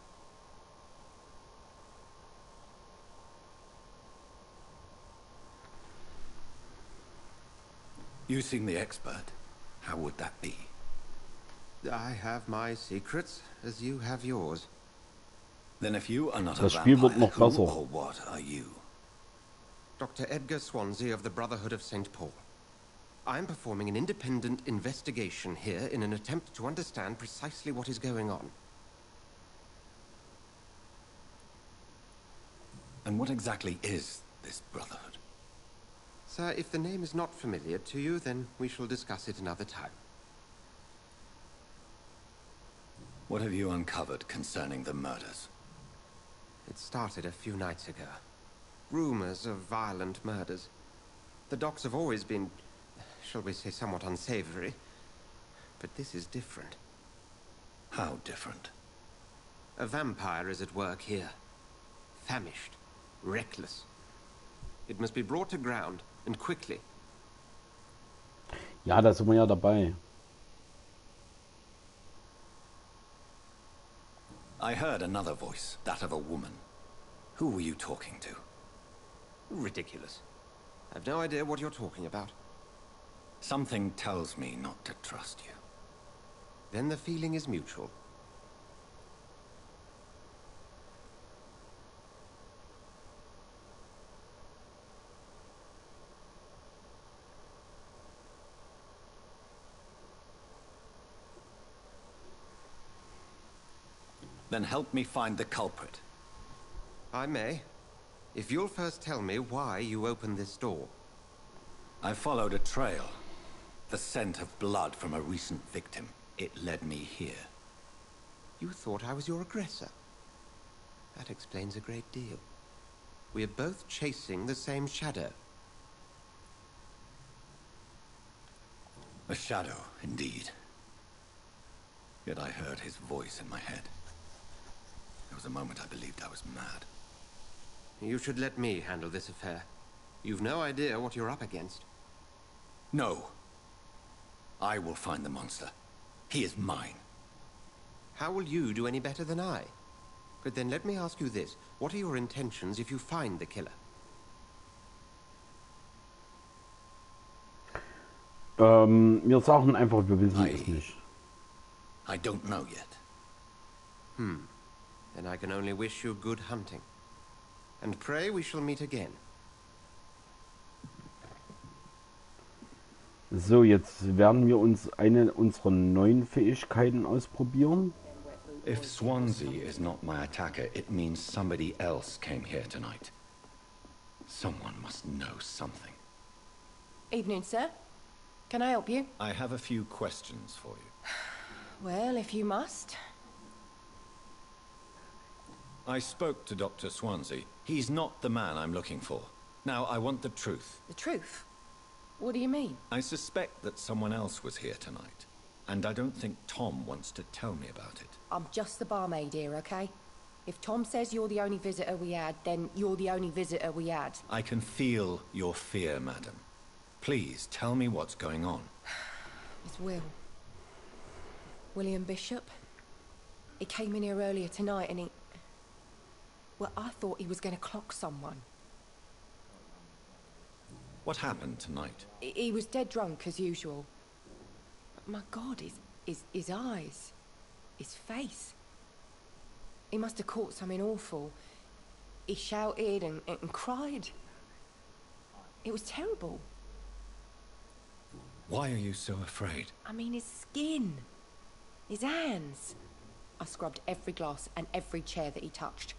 You seem the expert. How would that be? I have my secrets, as you have yours. Then if you are not a Das Spiel wird vampire, noch who besser. or what are you? Dr. Edgar Swansea of the Brotherhood of St. Paul. I'm performing an independent investigation here in an attempt to understand precisely what is going on. And what exactly is this Brotherhood? Sir, if the name is not familiar to you, then we shall discuss it another time. What have you uncovered concerning the murders? It started a few nights ago. Rumors of violent murders. The docks have always been, shall we say, somewhat unsavory. But this is different. How different? A vampire is at work here. Famished. Reckless. It must be brought to ground, and quickly. Ja, da sind wir ja dabei. I heard another voice, that of a woman. Who were you talking to? Ridiculous. I've no idea what you're talking about. Something tells me not to trust you. Then the feeling is mutual. Then help me find the culprit. I may. If you'll first tell me why you opened this door. I followed a trail. The scent of blood from a recent victim. It led me here. You thought I was your aggressor. That explains a great deal. We are both chasing the same shadow. A shadow, indeed. Yet I heard his voice in my head. There was a moment I believed I was mad. You should let me handle this affair. You've no idea what you're up against. No. I will find the monster. He is mine. How will you do any better than I? But then let me ask you this. What are your intentions if you find the killer? Wir sagen einfach, wir wissen es nicht. I don't know yet. Then I can only wish you good hunting. And pray we shall meet again. So, jetzt werden wir uns eine unserer neuen Fähigkeiten ausprobieren. If Swansea is not my attacker, it means somebody else came here tonight. Someone must know something. Evening, sir. Can I help you? I have a few questions for you. Well, if you must. I spoke to Dr. Swansea. He's not the man I'm looking for. Now, I want the truth. The truth? What do you mean? I suspect that someone else was here tonight. And I don't think Tom wants to tell me about it. I'm just the barmaid here, okay? If Tom says you're the only visitor we had, then you're the only visitor we had. I can feel your fear, madam. Please, tell me what's going on. It's Will. William Bishop. He came in here earlier tonight and he... Well, I thought he was going to clock someone. What happened tonight? He was dead drunk, as usual. My God, his eyes. His face. He must have caught something awful. He shouted and cried. It was terrible. Why are you so afraid? I mean, his skin. His hands. I scrubbed every glass and every chair that he touched.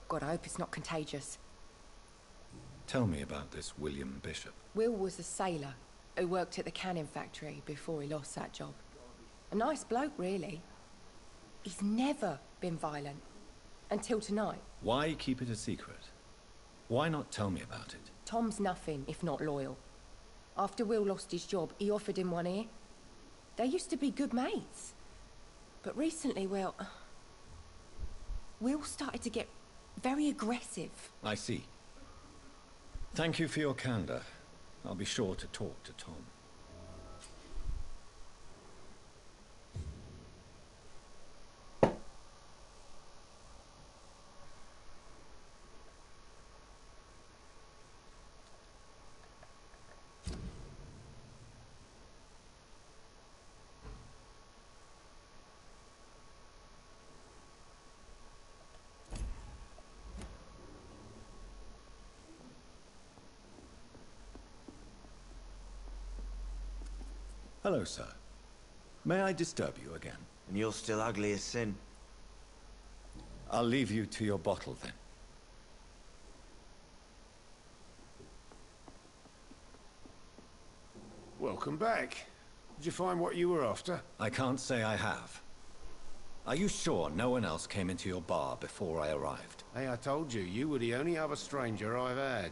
God, I hope it's not contagious. Tell me about this William Bishop. Will was a sailor who worked at the canning factory before he lost that job. A nice bloke, really. He's never been violent. Until tonight. Why keep it a secret? Why not tell me about it? Tom's nothing if not loyal. After Will lost his job, he offered him one ear. They used to be good mates. But recently, well... Will started to get very aggressive. I see. Thank you for your candor. I'll be sure to talk to Tom. Hello, sir. May I disturb you again? And you're still ugly as sin. I'll leave you to your bottle, then. Welcome back. Did you find what you were after? I can't say I have. Are you sure no one else came into your bar before I arrived? Hey, I told you, you were the only other stranger I've had.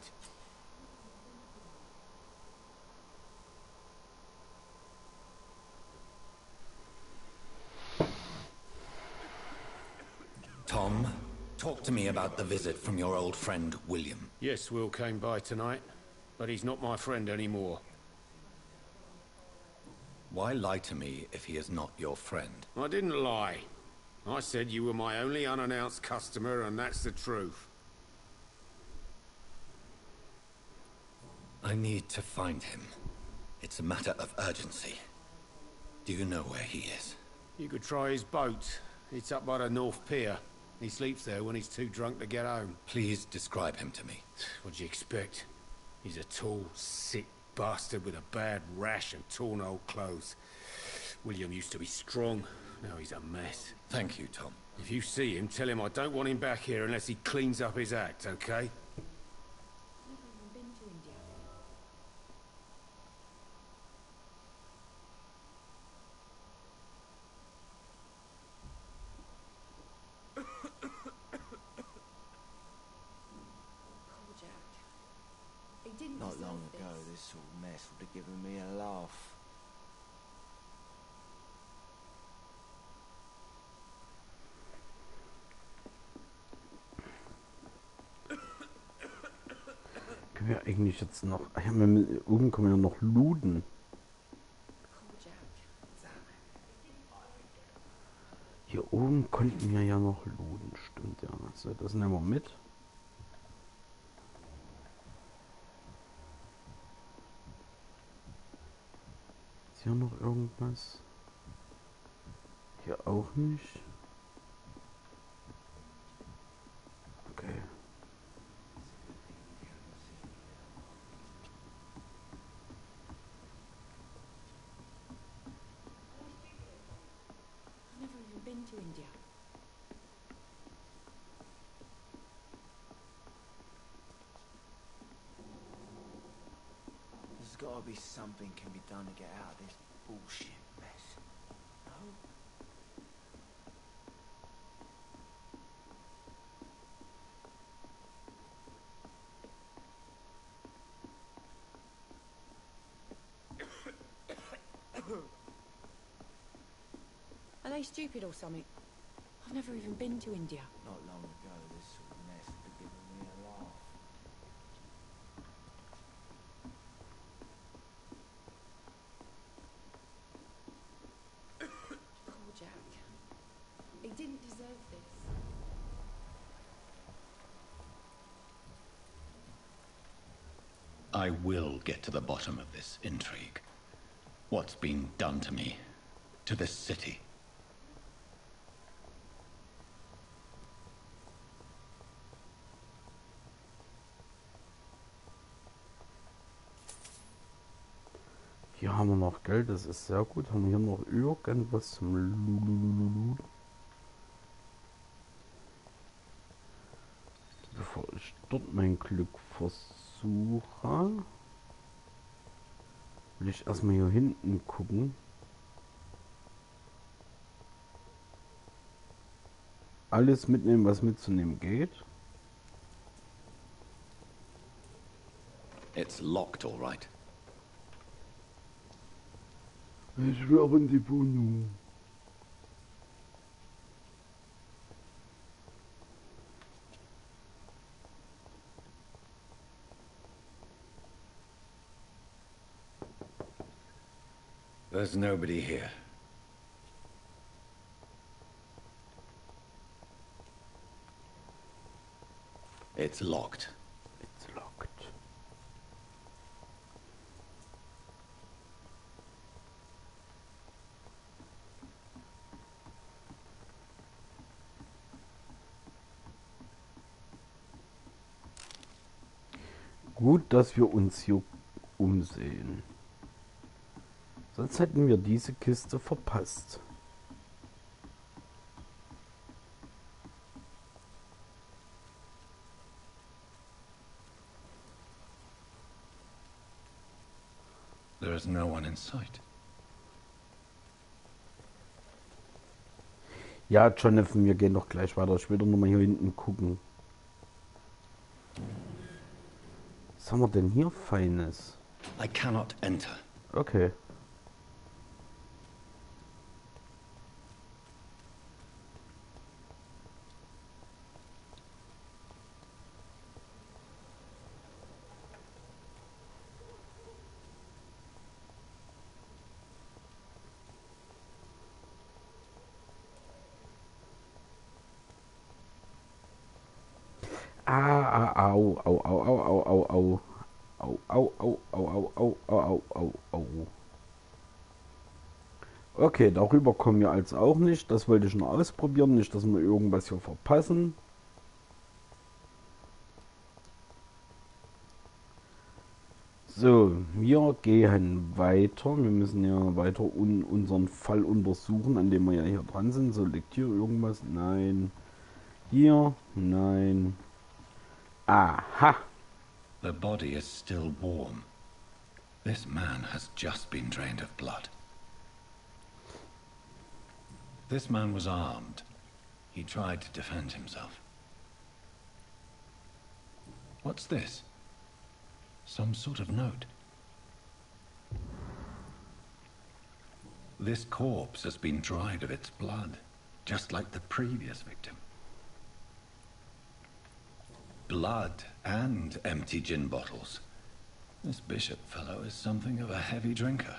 Tom, talk to me about the visit from your old friend, William. Yes, Will came by tonight, but he's not my friend anymore. Why lie to me if he is not your friend? I didn't lie. I said you were my only unannounced customer, and that's the truth. I need to find him. It's a matter of urgency. Do you know where he is? You could try his boat. It's up by the North Pier. He sleeps there when he's too drunk to get home. Please describe him to me. What do you expect? He's a tall, sick bastard with a bad rash and torn old clothes. William used to be strong. Now he's a mess. Thank you, Tom. If you see him, tell him I don't want him back here unless he cleans up his act, okay? Not long ago, this sort of mess would have given me a laugh. Können wir eigentlich jetzt noch... Ja, oben können wir noch looten. Hier oben können könnten wir ja noch lohnen, stimmt ja. So, das nehmen wir mit. Ist hier noch irgendwas? Hier auch nicht. Okay. I've never even been to India. There's gotta be something can be done to get out of this bullshit mess. No? Are they stupid or something? I've never even been to India. Not long ago, this sort of mess would have given me a laugh. Poor Jack. He didn't deserve this. I will get to the bottom of this intrigue. What's been done to me, to this city. Hier haben wir noch Geld, das ist sehr gut. Haben wir hier noch irgendwas zum Lulululu? Bevor ich dort mein Glück versuche, will ich erstmal hier hinten gucken. Alles mitnehmen, was mitzunehmen geht. It's locked, all right. Ich will aber in die Wohnung. There's nobody here. It's locked. It's locked. Gut, dass wir uns hier umsehen. Sonst hätten wir diese Kiste verpasst. There is no one in sight. Ja, Jonathan, wir gehen doch gleich weiter. Ich will doch nochmal hier hinten gucken. Was haben wir denn hier Feines? I cannot enter. Okay. Au, au, au, au, au, au, au. Au, au, au, au, au, au, au, au, au. Okay, darüber kommen wir als auch nicht. Das wollte ich nur ausprobieren, nicht, dass wir irgendwas hier verpassen. So, wir gehen weiter. Wir müssen ja weiter unseren Fall untersuchen, an dem wir ja hier dran sind. So, liegt hier irgendwas? Nein. Hier? Nein. Aha. The body is still warm. This man has just been drained of blood. This man was armed. He tried to defend himself. What's this? Some sort of note. This corpse has been dried of its blood, just like the previous victim. Blood and empty gin bottles. This bishop fellow is something of a heavy drinker.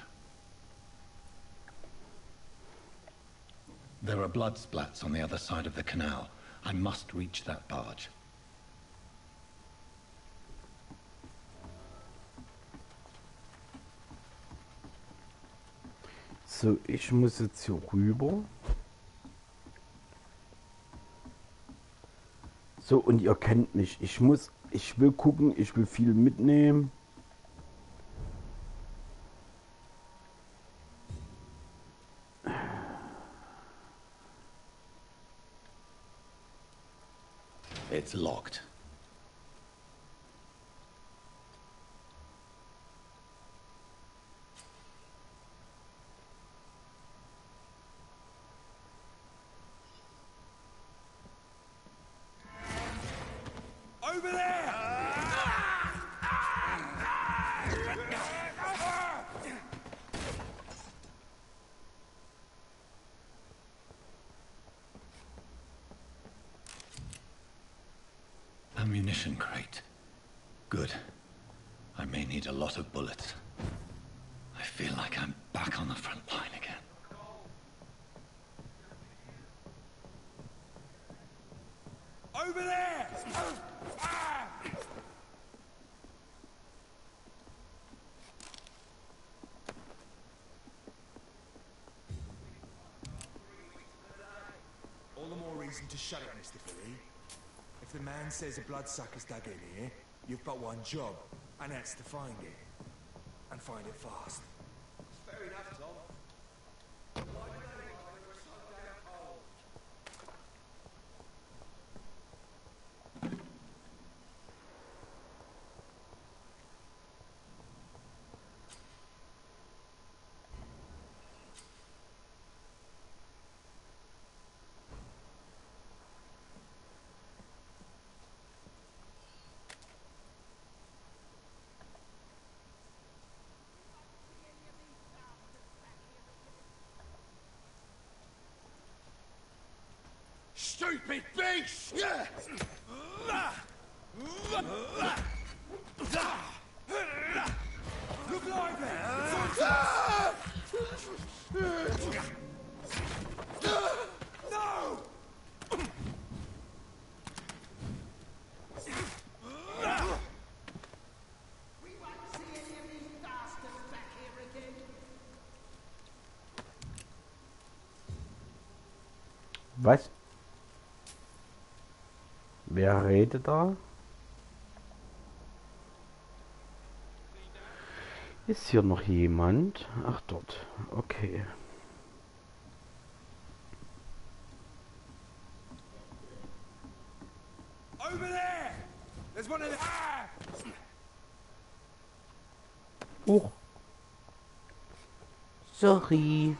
There are blood splats on the other side of the canal. I must reach that barge. So, ich muss jetzt hier rüber. So, und ihr kennt mich. Ich will gucken, ich will viel mitnehmen. It's locked. Over there! Ammunition crate. Good. I may need a lot of bullets. I feel like I'm back on the front line again. Over there! All the more reason to shut it, Mr. Philly. If the man says a bloodsucker's dug in here, you've but one job, and that's to find it. And find it fast. Fair enough, Tom. Why do they think we're so damn old? Stupid beast! Look lively! No! We won't see any of these bastards back here again. Was? Wer redet da? Ist hier noch jemand? Ach, dort. Okay. Over there! There's one of the... Oh. Sorry.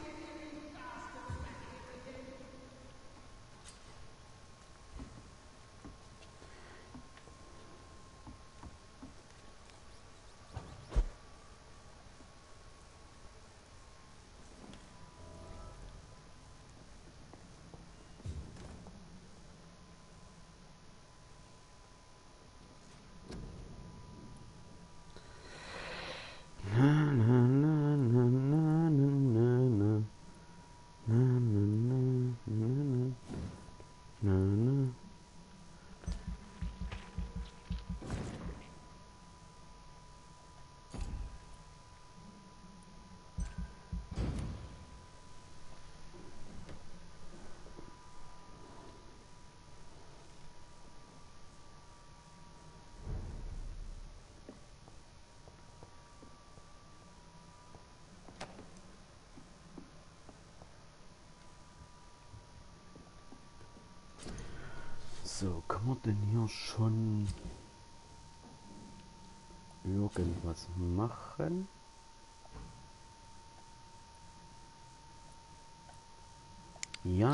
So, kann man denn hier schon irgendwas machen? Ja.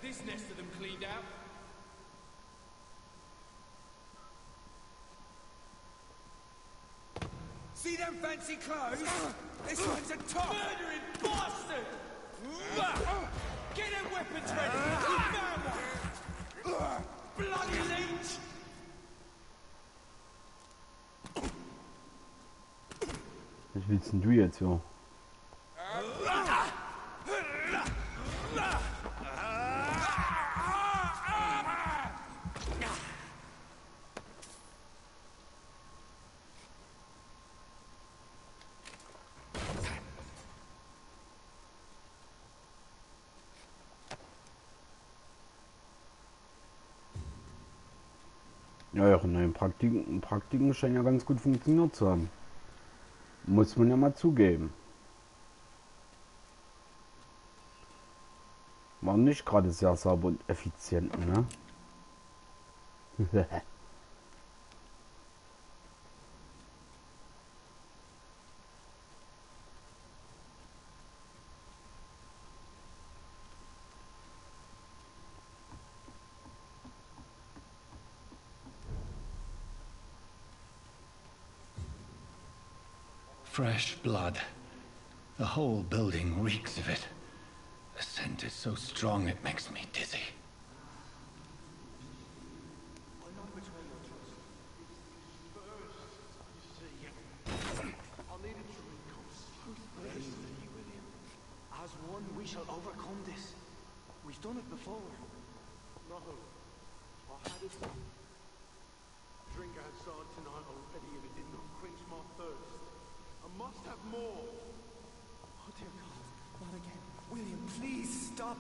this nest of them cleaned out. See them fancy clothes? This one's a top murdering bastard! Get them weapons ready! We found one! Bloody leech! Was willst denn du jetzt, ja? Ja, ja, nein, Praktiken scheinen ja ganz gut funktioniert zu haben. Muss man ja mal zugeben. War nicht gerade sehr sauber und effizient, ne? Fresh blood. The whole building reeks of it. The scent is so strong it makes me dizzy. As one, we shall overcome this. We've done it before. No. I had it. Drink outside tonight already if it did not quench my thirst. I must have more. Oh dear God, not again. William, please stop.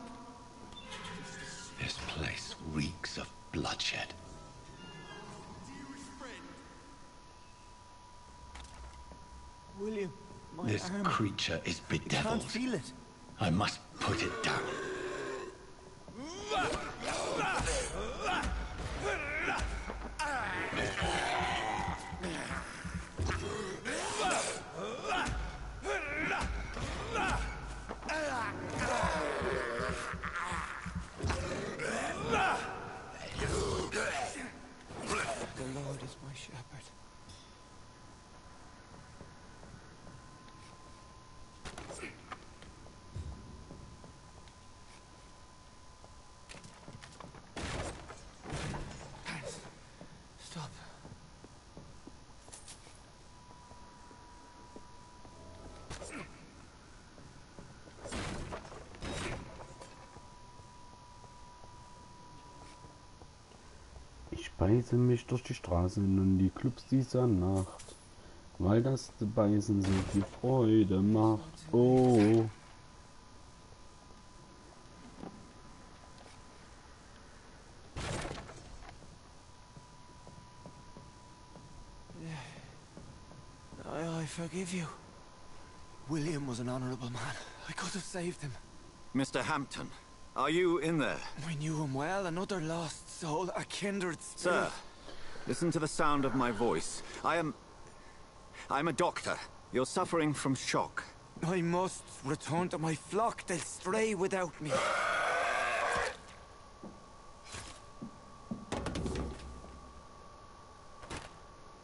This place reeks of bloodshed. Dearest friend. William, my This arm. creature is I can't bedeviled. feel it. I must put it down. The Lord is my shepherd. Stop. Ich speise mich durch die Straßen und die Clubs dieser Nacht, weil das Beißen so viel Freude macht. Oh. I forgive you. William was an honorable man. I could have saved him. Mr. Hampton, are you in there? We knew him well, another lost soul, a kindred spirit. Sir, listen to the sound of my voice. I'm a doctor. You're suffering from shock. I must return to my flock. They'll stray without me.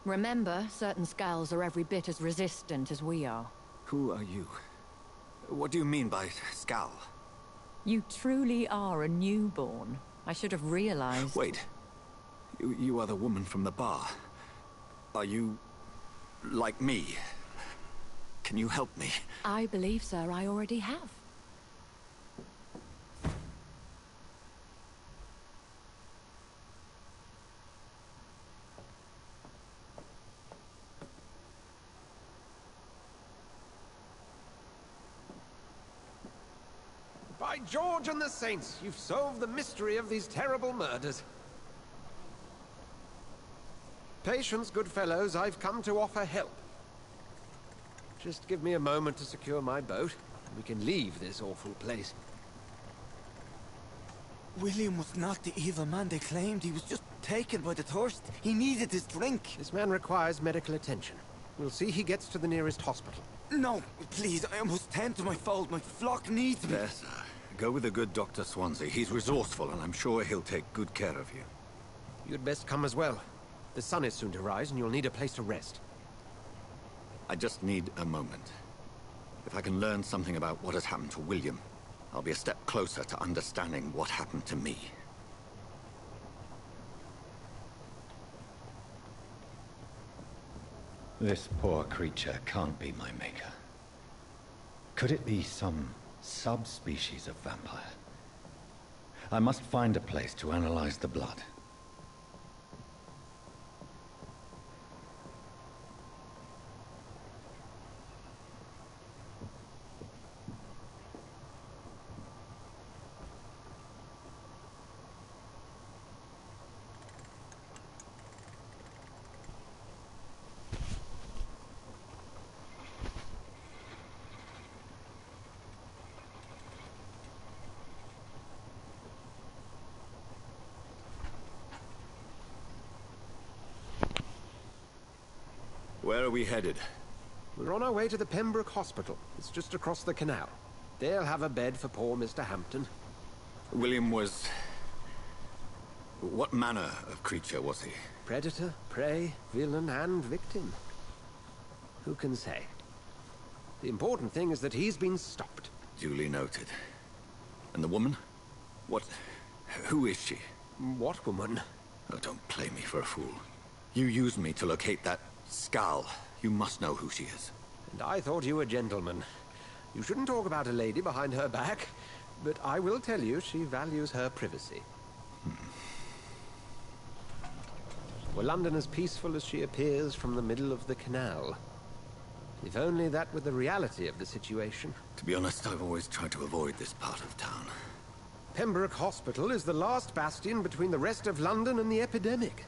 Remember, certain skulls are every bit as resistant as we are. Who are you? What do you mean by scowl? You truly are a newborn. I should have realized. Wait. You are the woman from the bar. Are you like me? Can you help me? I believe, sir, I already have. By George and the Saints, you've solved the mystery of these terrible murders. Patience, good fellows, I've come to offer help. Just give me a moment to secure my boat, and we can leave this awful place. William was not the evil man they claimed. He was just taken by the thirst. He needed his drink. This man requires medical attention. We'll see he gets to the nearest hospital. No, please, I must tend to my fold. My flock needs me. There, sir. Go with the good Dr. Swansea. He's resourceful, and I'm sure he'll take good care of you. You'd best come as well. The sun is soon to rise, and you'll need a place to rest. I just need a moment. If I can learn something about what has happened to William, I'll be a step closer to understanding what happened to me. This poor creature can't be my maker. Could it be some subspecies of vampire? I must find a place to analyze the blood. Where are we headed? We're on our way to the Pembroke Hospital. It's just across the canal. They'll have a bed for poor Mr. Hampton. William was... What manner of creature was he? Predator, prey, villain, and victim. Who can say? The important thing is that he's been stopped. Duly noted. And the woman? What... Who is she? What woman? Oh, don't play me for a fool. You used me to locate that skull. You must know who she is. And I thought you a gentleman. You shouldn't talk about a lady behind her back, but I will tell you she values her privacy. Were London as peaceful as she appears from the middle of the canal? If only that were the reality of the situation. To be honest, I've always tried to avoid this part of town. Pembroke Hospital is the last bastion between the rest of London and the epidemic.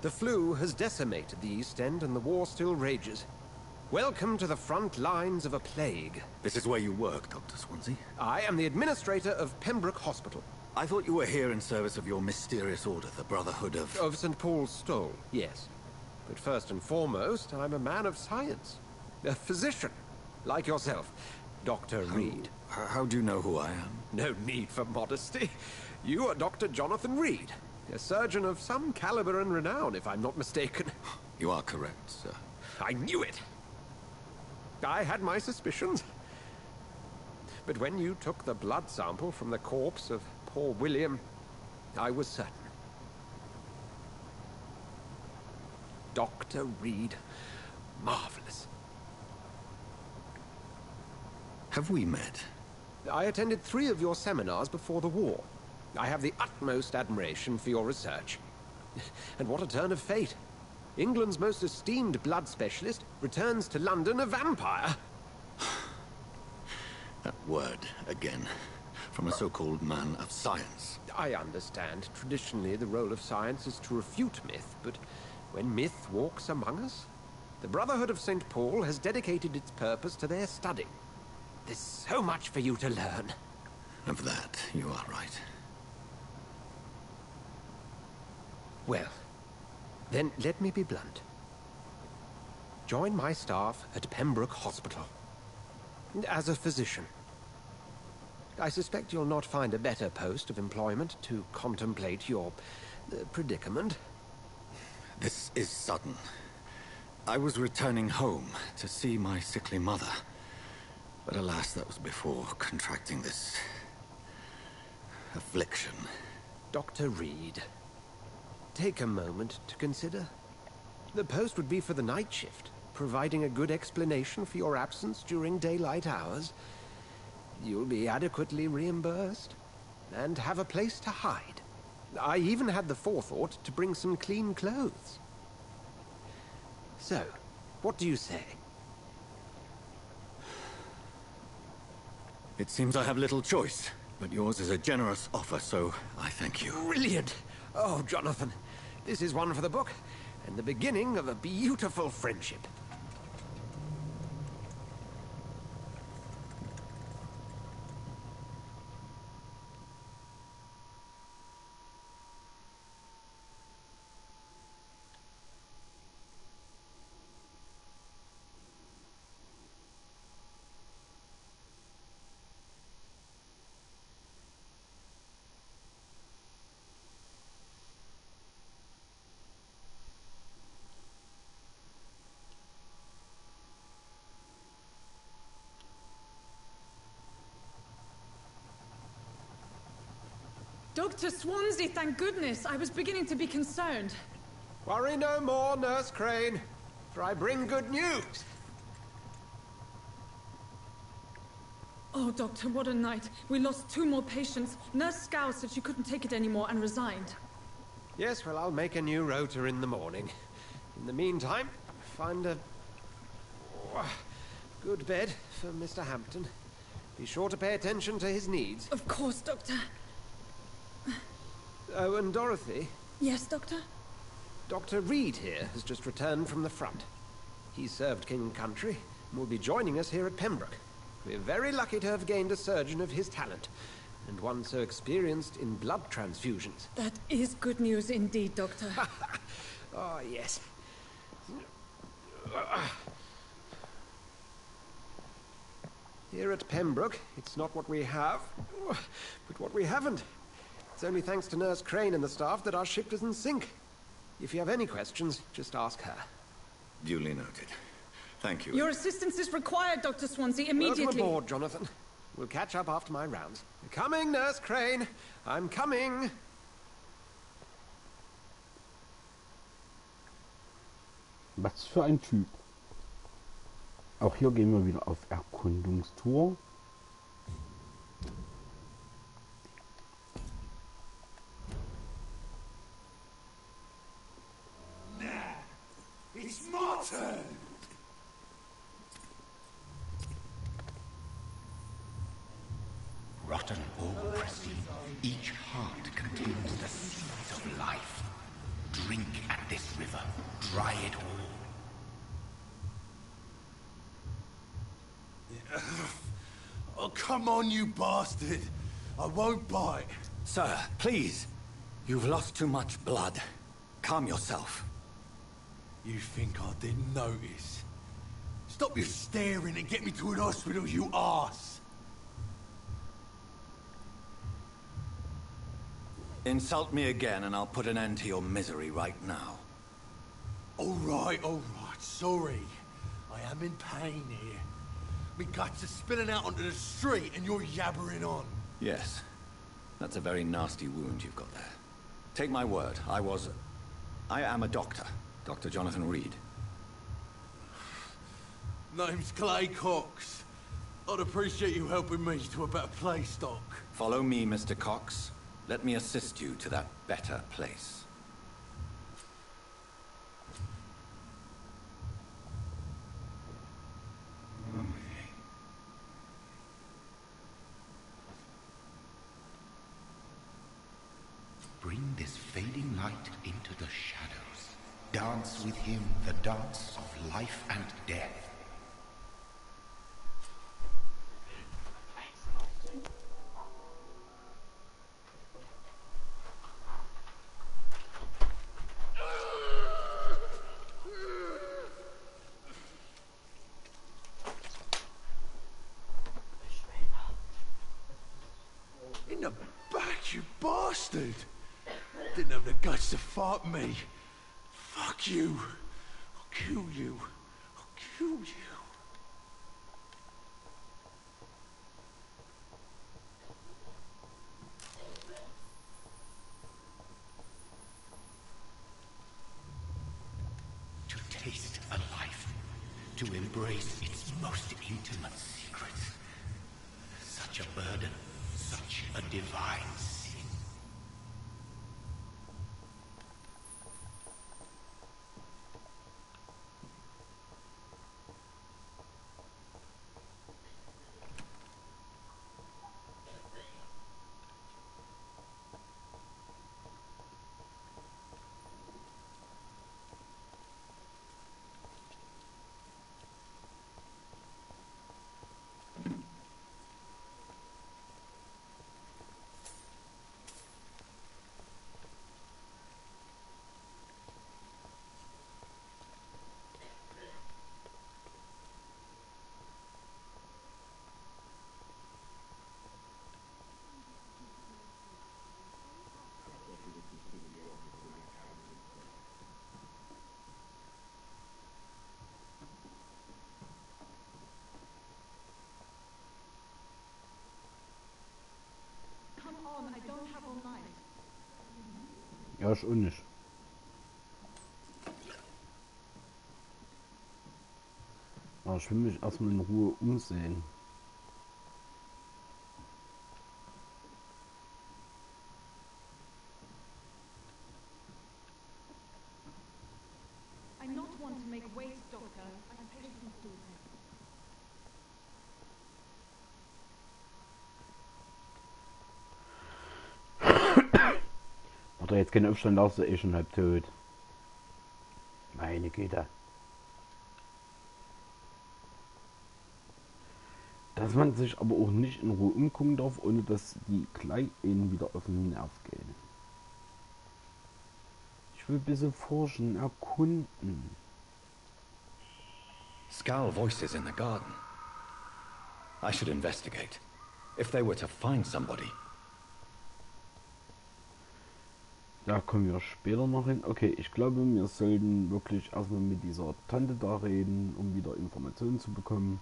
The flu has decimated the East End and the war still rages. Welcome to the front lines of a plague. This is where you work, Dr. Swansea? I am the administrator of Pembroke Hospital. I thought you were here in service of your mysterious order, the Brotherhood of... Of St. Paul's Stole, yes. But first and foremost, I'm a man of science. A physician, like yourself, Dr. Reed. How do you know who I am? No need for modesty. You are Dr. Jonathan Reed. A surgeon of some caliber and renown, if I'm not mistaken. You are correct, sir. I knew it! I had my suspicions. But when you took the blood sample from the corpse of poor William, I was certain. Dr. Reed. Marvelous. Have we met? I attended 3 of your seminars before the war. I have the utmost admiration for your research. And what a turn of fate. England's most esteemed blood specialist returns to London a vampire. That word, again. From a so-called man of science. I understand. Traditionally, the role of science is to refute myth, but when myth walks among us, the Brotherhood of St. Paul has dedicated its purpose to their study. There's so much for you to learn. Of that, you are right. Well, then let me be blunt. Join my staff at Pembroke Hospital. As a physician. I suspect you'll not find a better post of employment to contemplate your predicament. This is sudden. I was returning home to see my sickly mother. But alas, that was before contracting this... affliction. Dr. Reed, take a moment to consider. The post would be for the night shift, providing a good explanation for your absence during daylight hours. You'll be adequately reimbursed, and have a place to hide. I even had the forethought to bring some clean clothes. So, what do you say? It seems I have little choice, but yours is a generous offer, so I thank you. Brilliant! Oh, Jonathan, this is one for the book, and the beginning of a beautiful friendship. Dr. Swansea, thank goodness. I was beginning to be concerned. Worry no more, Nurse Crane, for I bring good news. Oh, Doctor, what a night. We lost 2 more patients. Nurse Scow said she couldn't take it anymore and resigned. Yes, well, I'll make a new rota in the morning. In the meantime, find a good bed for Mr. Hampton. Be sure to pay attention to his needs. Of course, Doctor. Oh, and Dorothy? Yes, Doctor? Dr. Reed here has just returned from the front. He served King and Country and will be joining us here at Pembroke. We're very lucky to have gained a surgeon of his talent, and one so experienced in blood transfusions. That is good news indeed, Doctor. Oh, yes. Here at Pembroke, it's not what we have, but what we haven't. It's only thanks to Nurse Crane and the staff that our ship doesn't sink. If you have any questions, just ask her. Duly noted. Thank you. Your assistance is required, Dr. Swansea, immediately. Welcome aboard, Jonathan. We'll catch up after my rounds. Coming, Nurse Crane. I'm coming. Was für ein Typ. Auch hier gehen wir wieder auf Erkundungstour. It's my turn! Rotten or pristine, each heart contains the seeds of life. Drink at this river, dry it all. Oh, come on, you bastard! I won't bite. Sir, please. You've lost too much blood. Calm yourself. You think I didn't notice? Stop your staring and get me to an hospital, you arse! Insult me again and I'll put an end to your misery right now. All right, sorry. I am in pain here. My guts are spilling out onto the street and you're yabbering on. Yes. That's a very nasty wound you've got there. Take my word, I am a doctor. Dr. Jonathan Reed. Name's Clay Cox. I'd appreciate you helping me to a better place, Doc. Follow me, Mr. Cox. Let me assist you to that better place. Bring this fading light into the shadows. Dance with him the dance of life and death. In the back, you bastard! Didn't have the guts to fight me. Fuck you. I'll kill you. I'll kill you. To taste a life, to embrace its most intimate secrets. Such a burden, such a divine sin. Ja, ich auch nicht. Aber ich will mich erstmal in Ruhe umsehen. I not want to make wait, Doctor. I'm patient to Hat er jetzt keinen Aufstand aus, ist schon halb tot. Meine Güte. Dass man sich aber auch nicht in Ruhe umgucken darf, ohne dass die gleich ihnen wieder auf den Nerv gehen. Ich will ein bisschen forschen, erkunden. Scowl voices in the garden. I should investigate. If they were to find somebody. Da kommen wir später noch hin. Okay, ich glaube, wir sollten wirklich erstmal mit dieser Tante da reden, um wieder Informationen zu bekommen.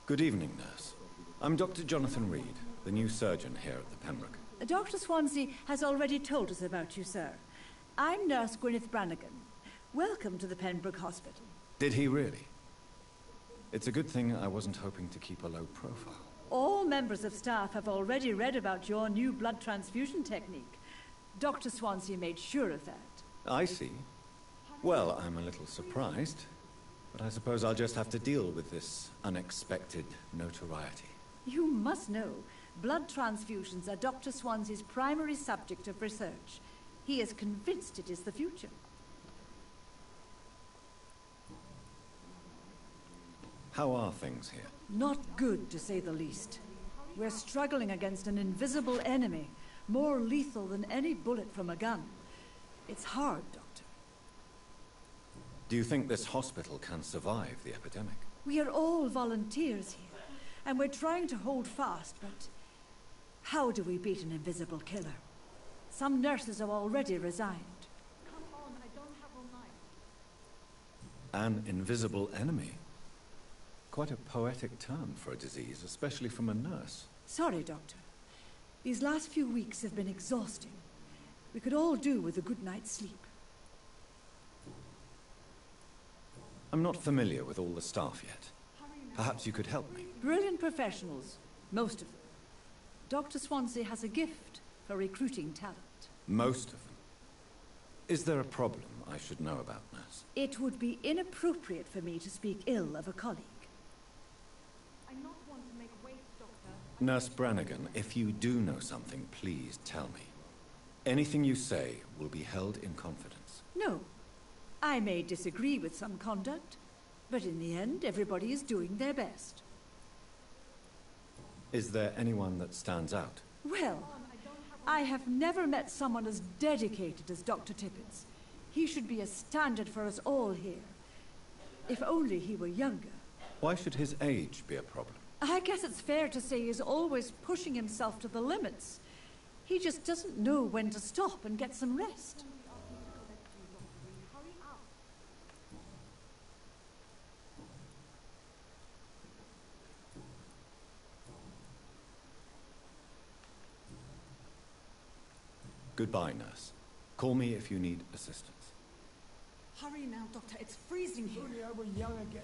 Good evening, nurse. I'm Dr. Jonathan Reed, the new surgeon here at the Pembroke. Dr. Swansea has already told us about you, sir. I'm Nurse Gwyneth Brannigan. Welcome to the Pembroke Hospital. Did he really? It's a good thing I wasn't hoping to keep a low profile. All members of staff have already read about your new blood transfusion technique. Dr. Swansea made sure of that. I see. Well, I'm a little surprised, but I suppose I'll just have to deal with this unexpected notoriety. You must know, blood transfusions are Dr. Swansea's primary subject of research. He is convinced it is the future. How are things here? Not good, to say the least. We're struggling against an invisible enemy, more lethal than any bullet from a gun. It's hard, Doctor. Do you think this hospital can survive the epidemic? We are all volunteers here, and we're trying to hold fast, but how do we beat an invisible killer? Some nurses have already resigned. Come on, I don't have all night. An invisible enemy? Quite a poetic term for a disease, especially from a nurse. Sorry, Doctor. These last few weeks have been exhausting. We could all do with a good night's sleep. I'm not familiar with all the staff yet. Perhaps you could help me. Brilliant professionals, most of them. Dr. Swansea has a gift for recruiting talent. Most of them. Is there a problem I should know about, nurse? It would be inappropriate for me to speak ill of a colleague. I not want to make wait, Doctor. Nurse Brannigan, if you do know something, please tell me. Anything you say will be held in confidence. No. I may disagree with some conduct, but in the end, everybody is doing their best. Is there anyone that stands out? Well, I have never met someone as dedicated as Dr. Tippins. He should be a standard for us all here. If only he were younger. Why should his age be a problem? I guess it's fair to say he's always pushing himself to the limits. He just doesn't know when to stop and get some rest. Goodbye, nurse. Call me if you need assistance. Hurry now, Doctor. It's freezing here. Only I were young again.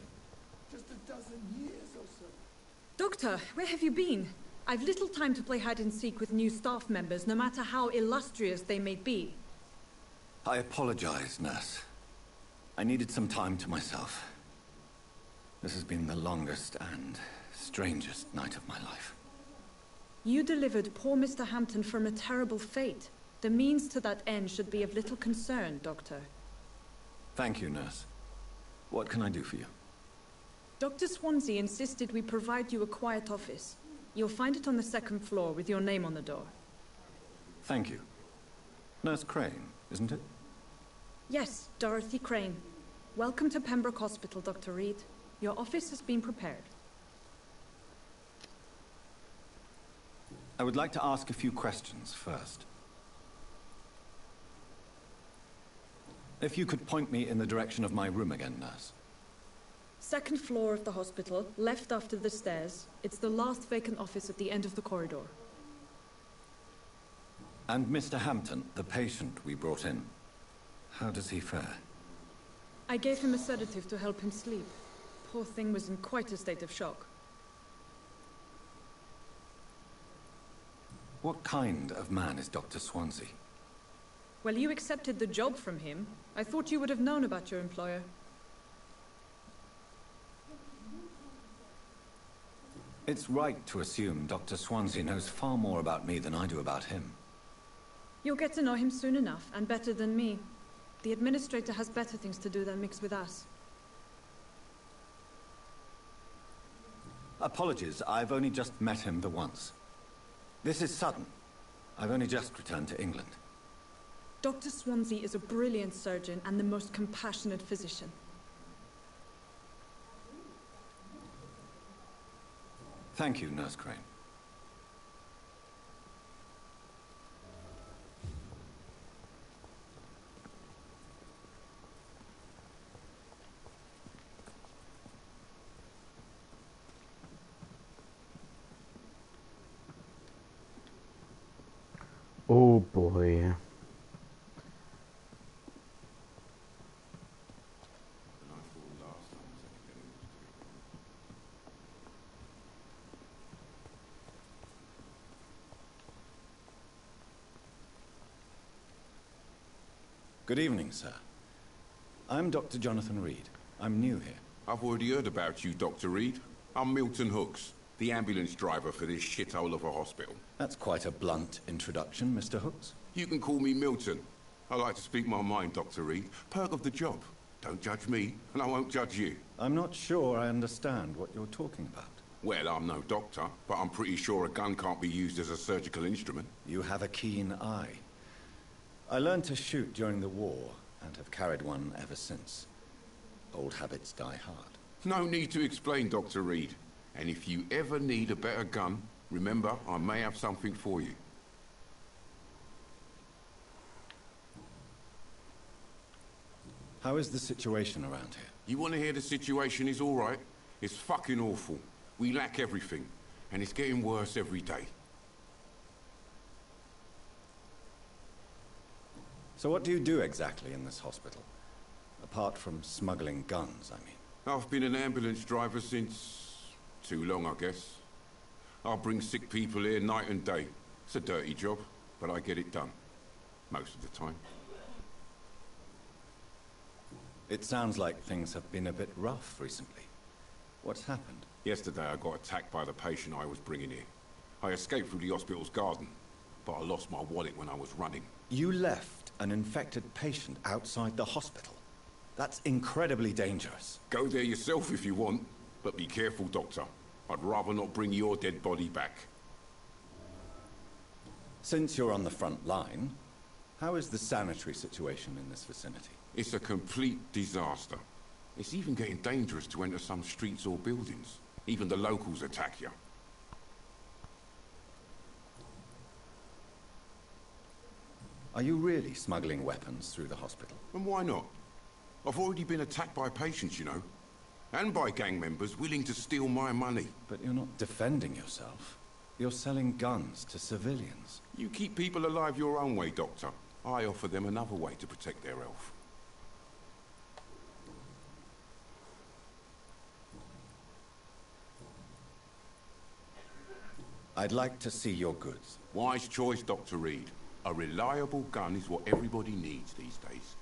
Just a dozen years or so. Doctor, where have you been? I've little time to play hide and seek with new staff members, no matter how illustrious they may be. I apologize, nurse. I needed some time to myself. This has been the longest and strangest night of my life. You delivered poor Mr. Hampton from a terrible fate. The means to that end should be of little concern, Doctor. Thank you, nurse. What can I do for you? Dr. Swansea insisted we provide you a quiet office. You'll find it on the second floor with your name on the door. Thank you. Nurse Crane, isn't it? Yes, Dorothy Crane. Welcome to Pembroke Hospital, Dr. Reed. Your office has been prepared. I would like to ask a few questions first. If you could point me in the direction of my room again, nurse. Second floor of the hospital, left after the stairs. It's the last vacant office at the end of the corridor. And Mr. Hampton, the patient we brought in, how does he fare? I gave him a sedative to help him sleep. Poor thing was in quite a state of shock. What kind of man is Dr. Swansea? Well, you accepted the job from him. I thought you would have known about your employer. It's right to assume Dr. Swansea knows far more about me than I do about him. You'll get to know him soon enough, and better than me. The administrator has better things to do than mix with us. Apologies, I've only just met him the once. This is sudden. I've only just returned to England. Dr. Swansea is a brilliant surgeon and the most compassionate physician. Thank you, Nurse Crane. Oh boy. Good evening, sir. I'm Dr. Jonathan Reed. I'm new here. I've already heard about you, Dr. Reed. I'm Milton Hooks, the ambulance driver for this shithole of a hospital. That's quite a blunt introduction, Mr. Hooks. You can call me Milton. I like to speak my mind, Dr. Reed. Perk of the job. Don't judge me, and I won't judge you. I'm not sure I understand what you're talking about. Well, I'm no doctor, but I'm pretty sure a gun can't be used as a surgical instrument. You have a keen eye. I learned to shoot during the war, and have carried one ever since. Old habits die hard. No need to explain, Dr. Reed. And if you ever need a better gun, remember, I may have something for you. How is the situation around here? You want to hear the situation is all right? It's fucking awful. We lack everything, and it's getting worse every day. So what do you do exactly in this hospital? Apart from smuggling guns, I mean. I've been an ambulance driver since... too long, I guess. I bring sick people here night and day. It's a dirty job, but I get it done. Most of the time. It sounds like things have been a bit rough recently. What's happened? Yesterday I got attacked by the patient I was bringing here. I escaped through the hospital's garden, but I lost my wallet when I was running. You left an infected patient outside the hospital? That's incredibly dangerous. Go there yourself if you want, but be careful, Doctor. I'd rather not bring your dead body back. Since you're on the front line, how is the sanitary situation in this vicinity? It's a complete disaster. It's even getting dangerous to enter some streets or buildings. Even the locals attack you. Are you really smuggling weapons through the hospital? And why not? I've already been attacked by patients, you know. And by gang members willing to steal my money. But you're not defending yourself. You're selling guns to civilians. You keep people alive your own way, Doctor. I offer them another way to protect their health. I'd like to see your goods. Wise choice, Dr. Reed. A reliable gun is what everybody needs these days.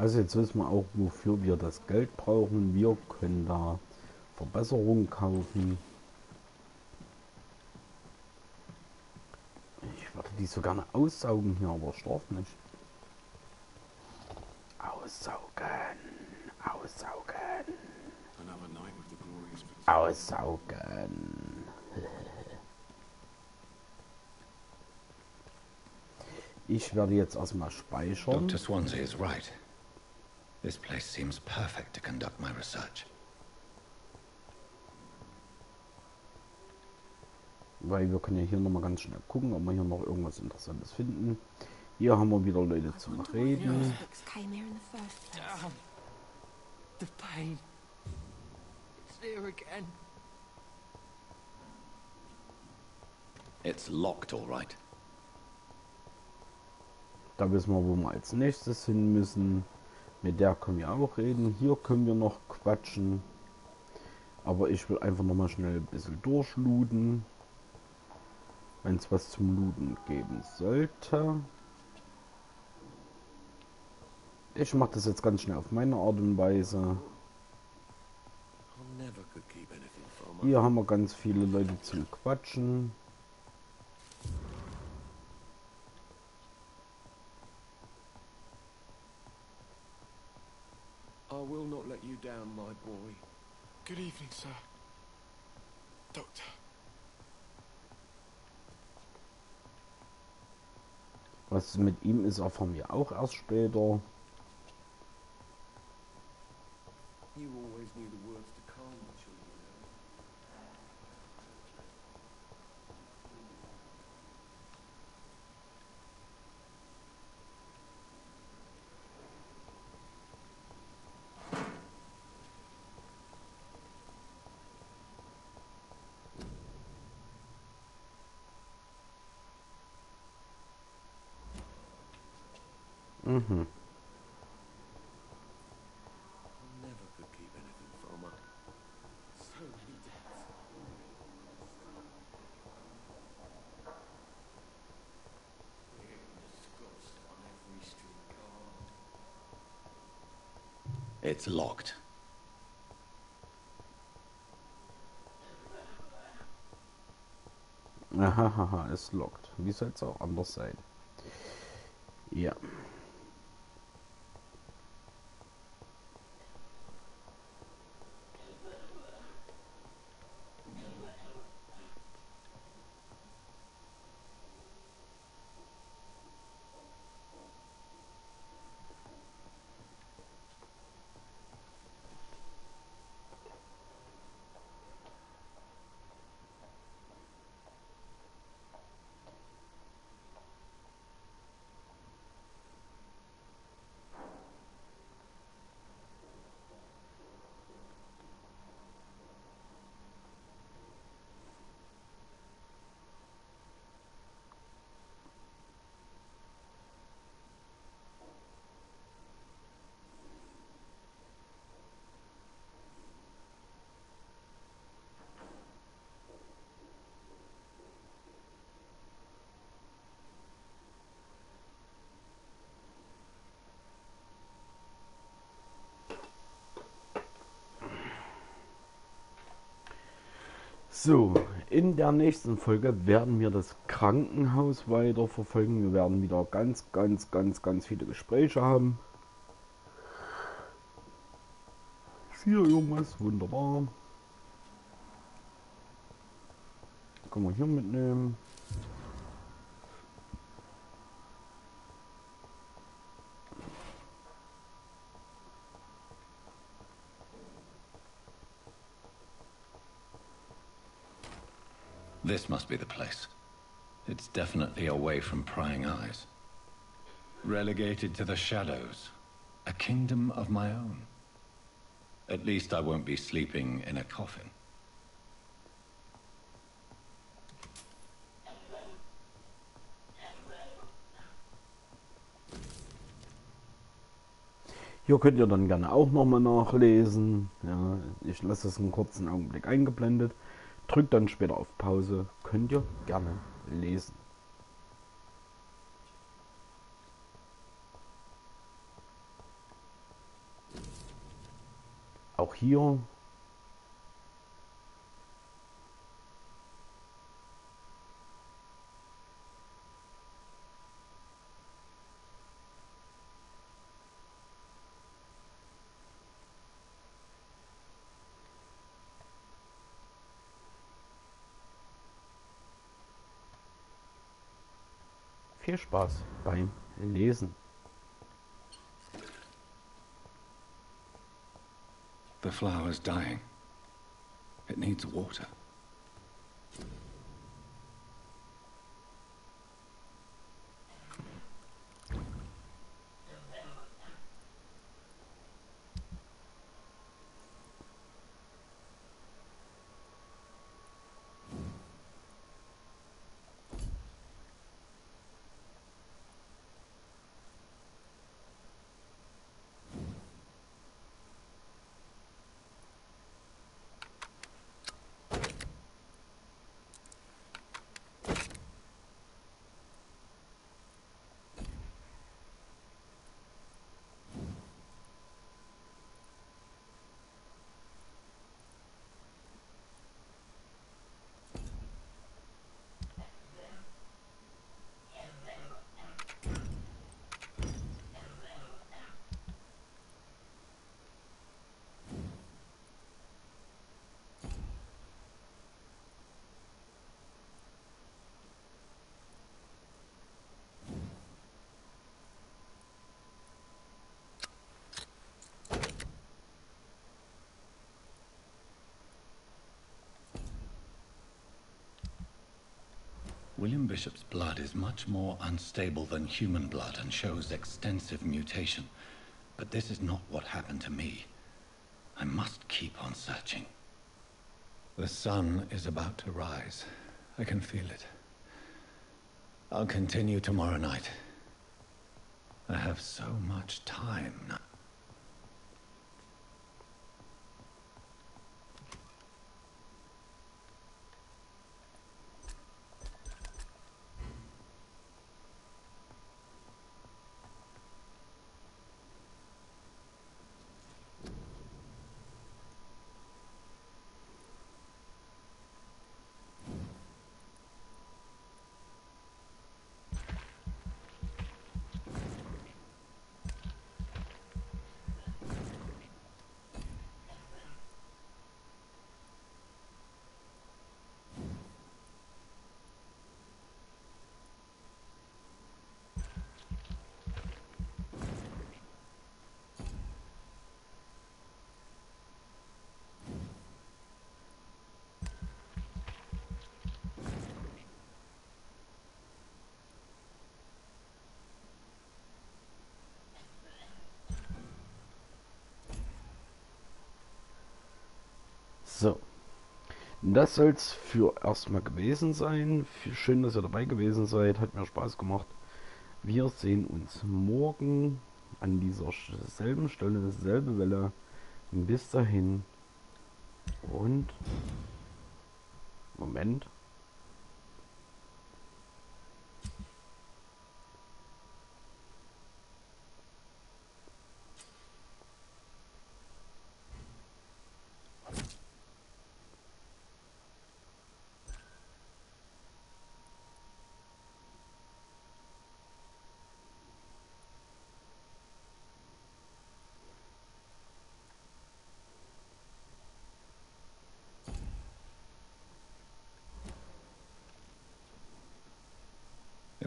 Also jetzt wissen wir auch, wofür wir das Geld brauchen. Wir können da Verbesserungen kaufen. Ich würde die so gerne aussaugen hier, aber es darf nicht. Aussaugen. Aussaugen. Aussaugen. Ich werde jetzt erstmal speichern. Dr. Swansea is right. This place seems perfect to conduct my research. Weil wir können ja hier nochmal ganz schnell gucken, ob wir hier noch irgendwas Interessantes finden. Hier haben wir wieder Leute zum Reden. Damn. The pain. It's there again. It's locked, all right. Da wissen wir, wo wir als nächstes hin müssen. Mit der können wir auch reden. Hier können wir noch quatschen. Aber ich will einfach noch mal schnell ein bisschen durchlooten. Wenn es was zum Looten geben sollte. Ich mache das jetzt ganz schnell auf meine Art und Weise. Hier haben wir ganz viele Leute zum Quatschen. I will not let you down, my boy. Good evening, sir. Doctor. Was mit ihm ist, erfahren wir auch erst später. You always knew the words to calm the children. Mhm. Never could keep anything from her. So many deaths. On every street corner. It's locked. Hahaha, ist locked. Wie soll es auch anders sein? Ja. So, in der nächsten Folge werden wir das Krankenhaus weiter verfolgen. Wir werden wieder ganz viele Gespräche haben. Ist hier irgendwas? Wunderbar. Können wir hier mitnehmen. This must be the place. It's definitely away from prying eyes. Relegated to the shadows. A kingdom of my own. At least I won't be sleeping in a coffin. Hier könnt ihr dann gerne auch nochmal nachlesen. Ja, ich lasse es einen kurzen Augenblick eingeblendet. Drückt dann später auf Pause. Könnt ihr gerne lesen. auch hier viel Spaß beim Lesen. The flower's dying. It needs water. William Bishop's blood is much more unstable than human blood and shows extensive mutation. But this is not what happened to me. I must keep on searching. The sun is about to rise. I can feel it. I'll continue tomorrow night. I have so much time now. So, das soll es für erstmal gewesen sein. Schön, dass ihr dabei gewesen seid. Hat mir Spaß gemacht. Wir sehen uns morgen an dieser selben Stelle, selbe Welle. Bis dahin. Und Moment.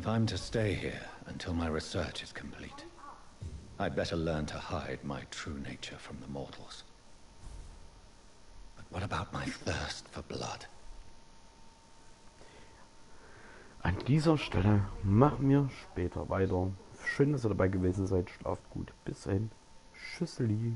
If I'm to stay here until my research is complete, I'd better learn to hide my true nature from the mortals. But what about my thirst for blood? An dieser Stelle machen wir später weiter. Schön, dass ihr dabei gewesen seid. Schlaft gut. Bis dahin. Tschüsseli.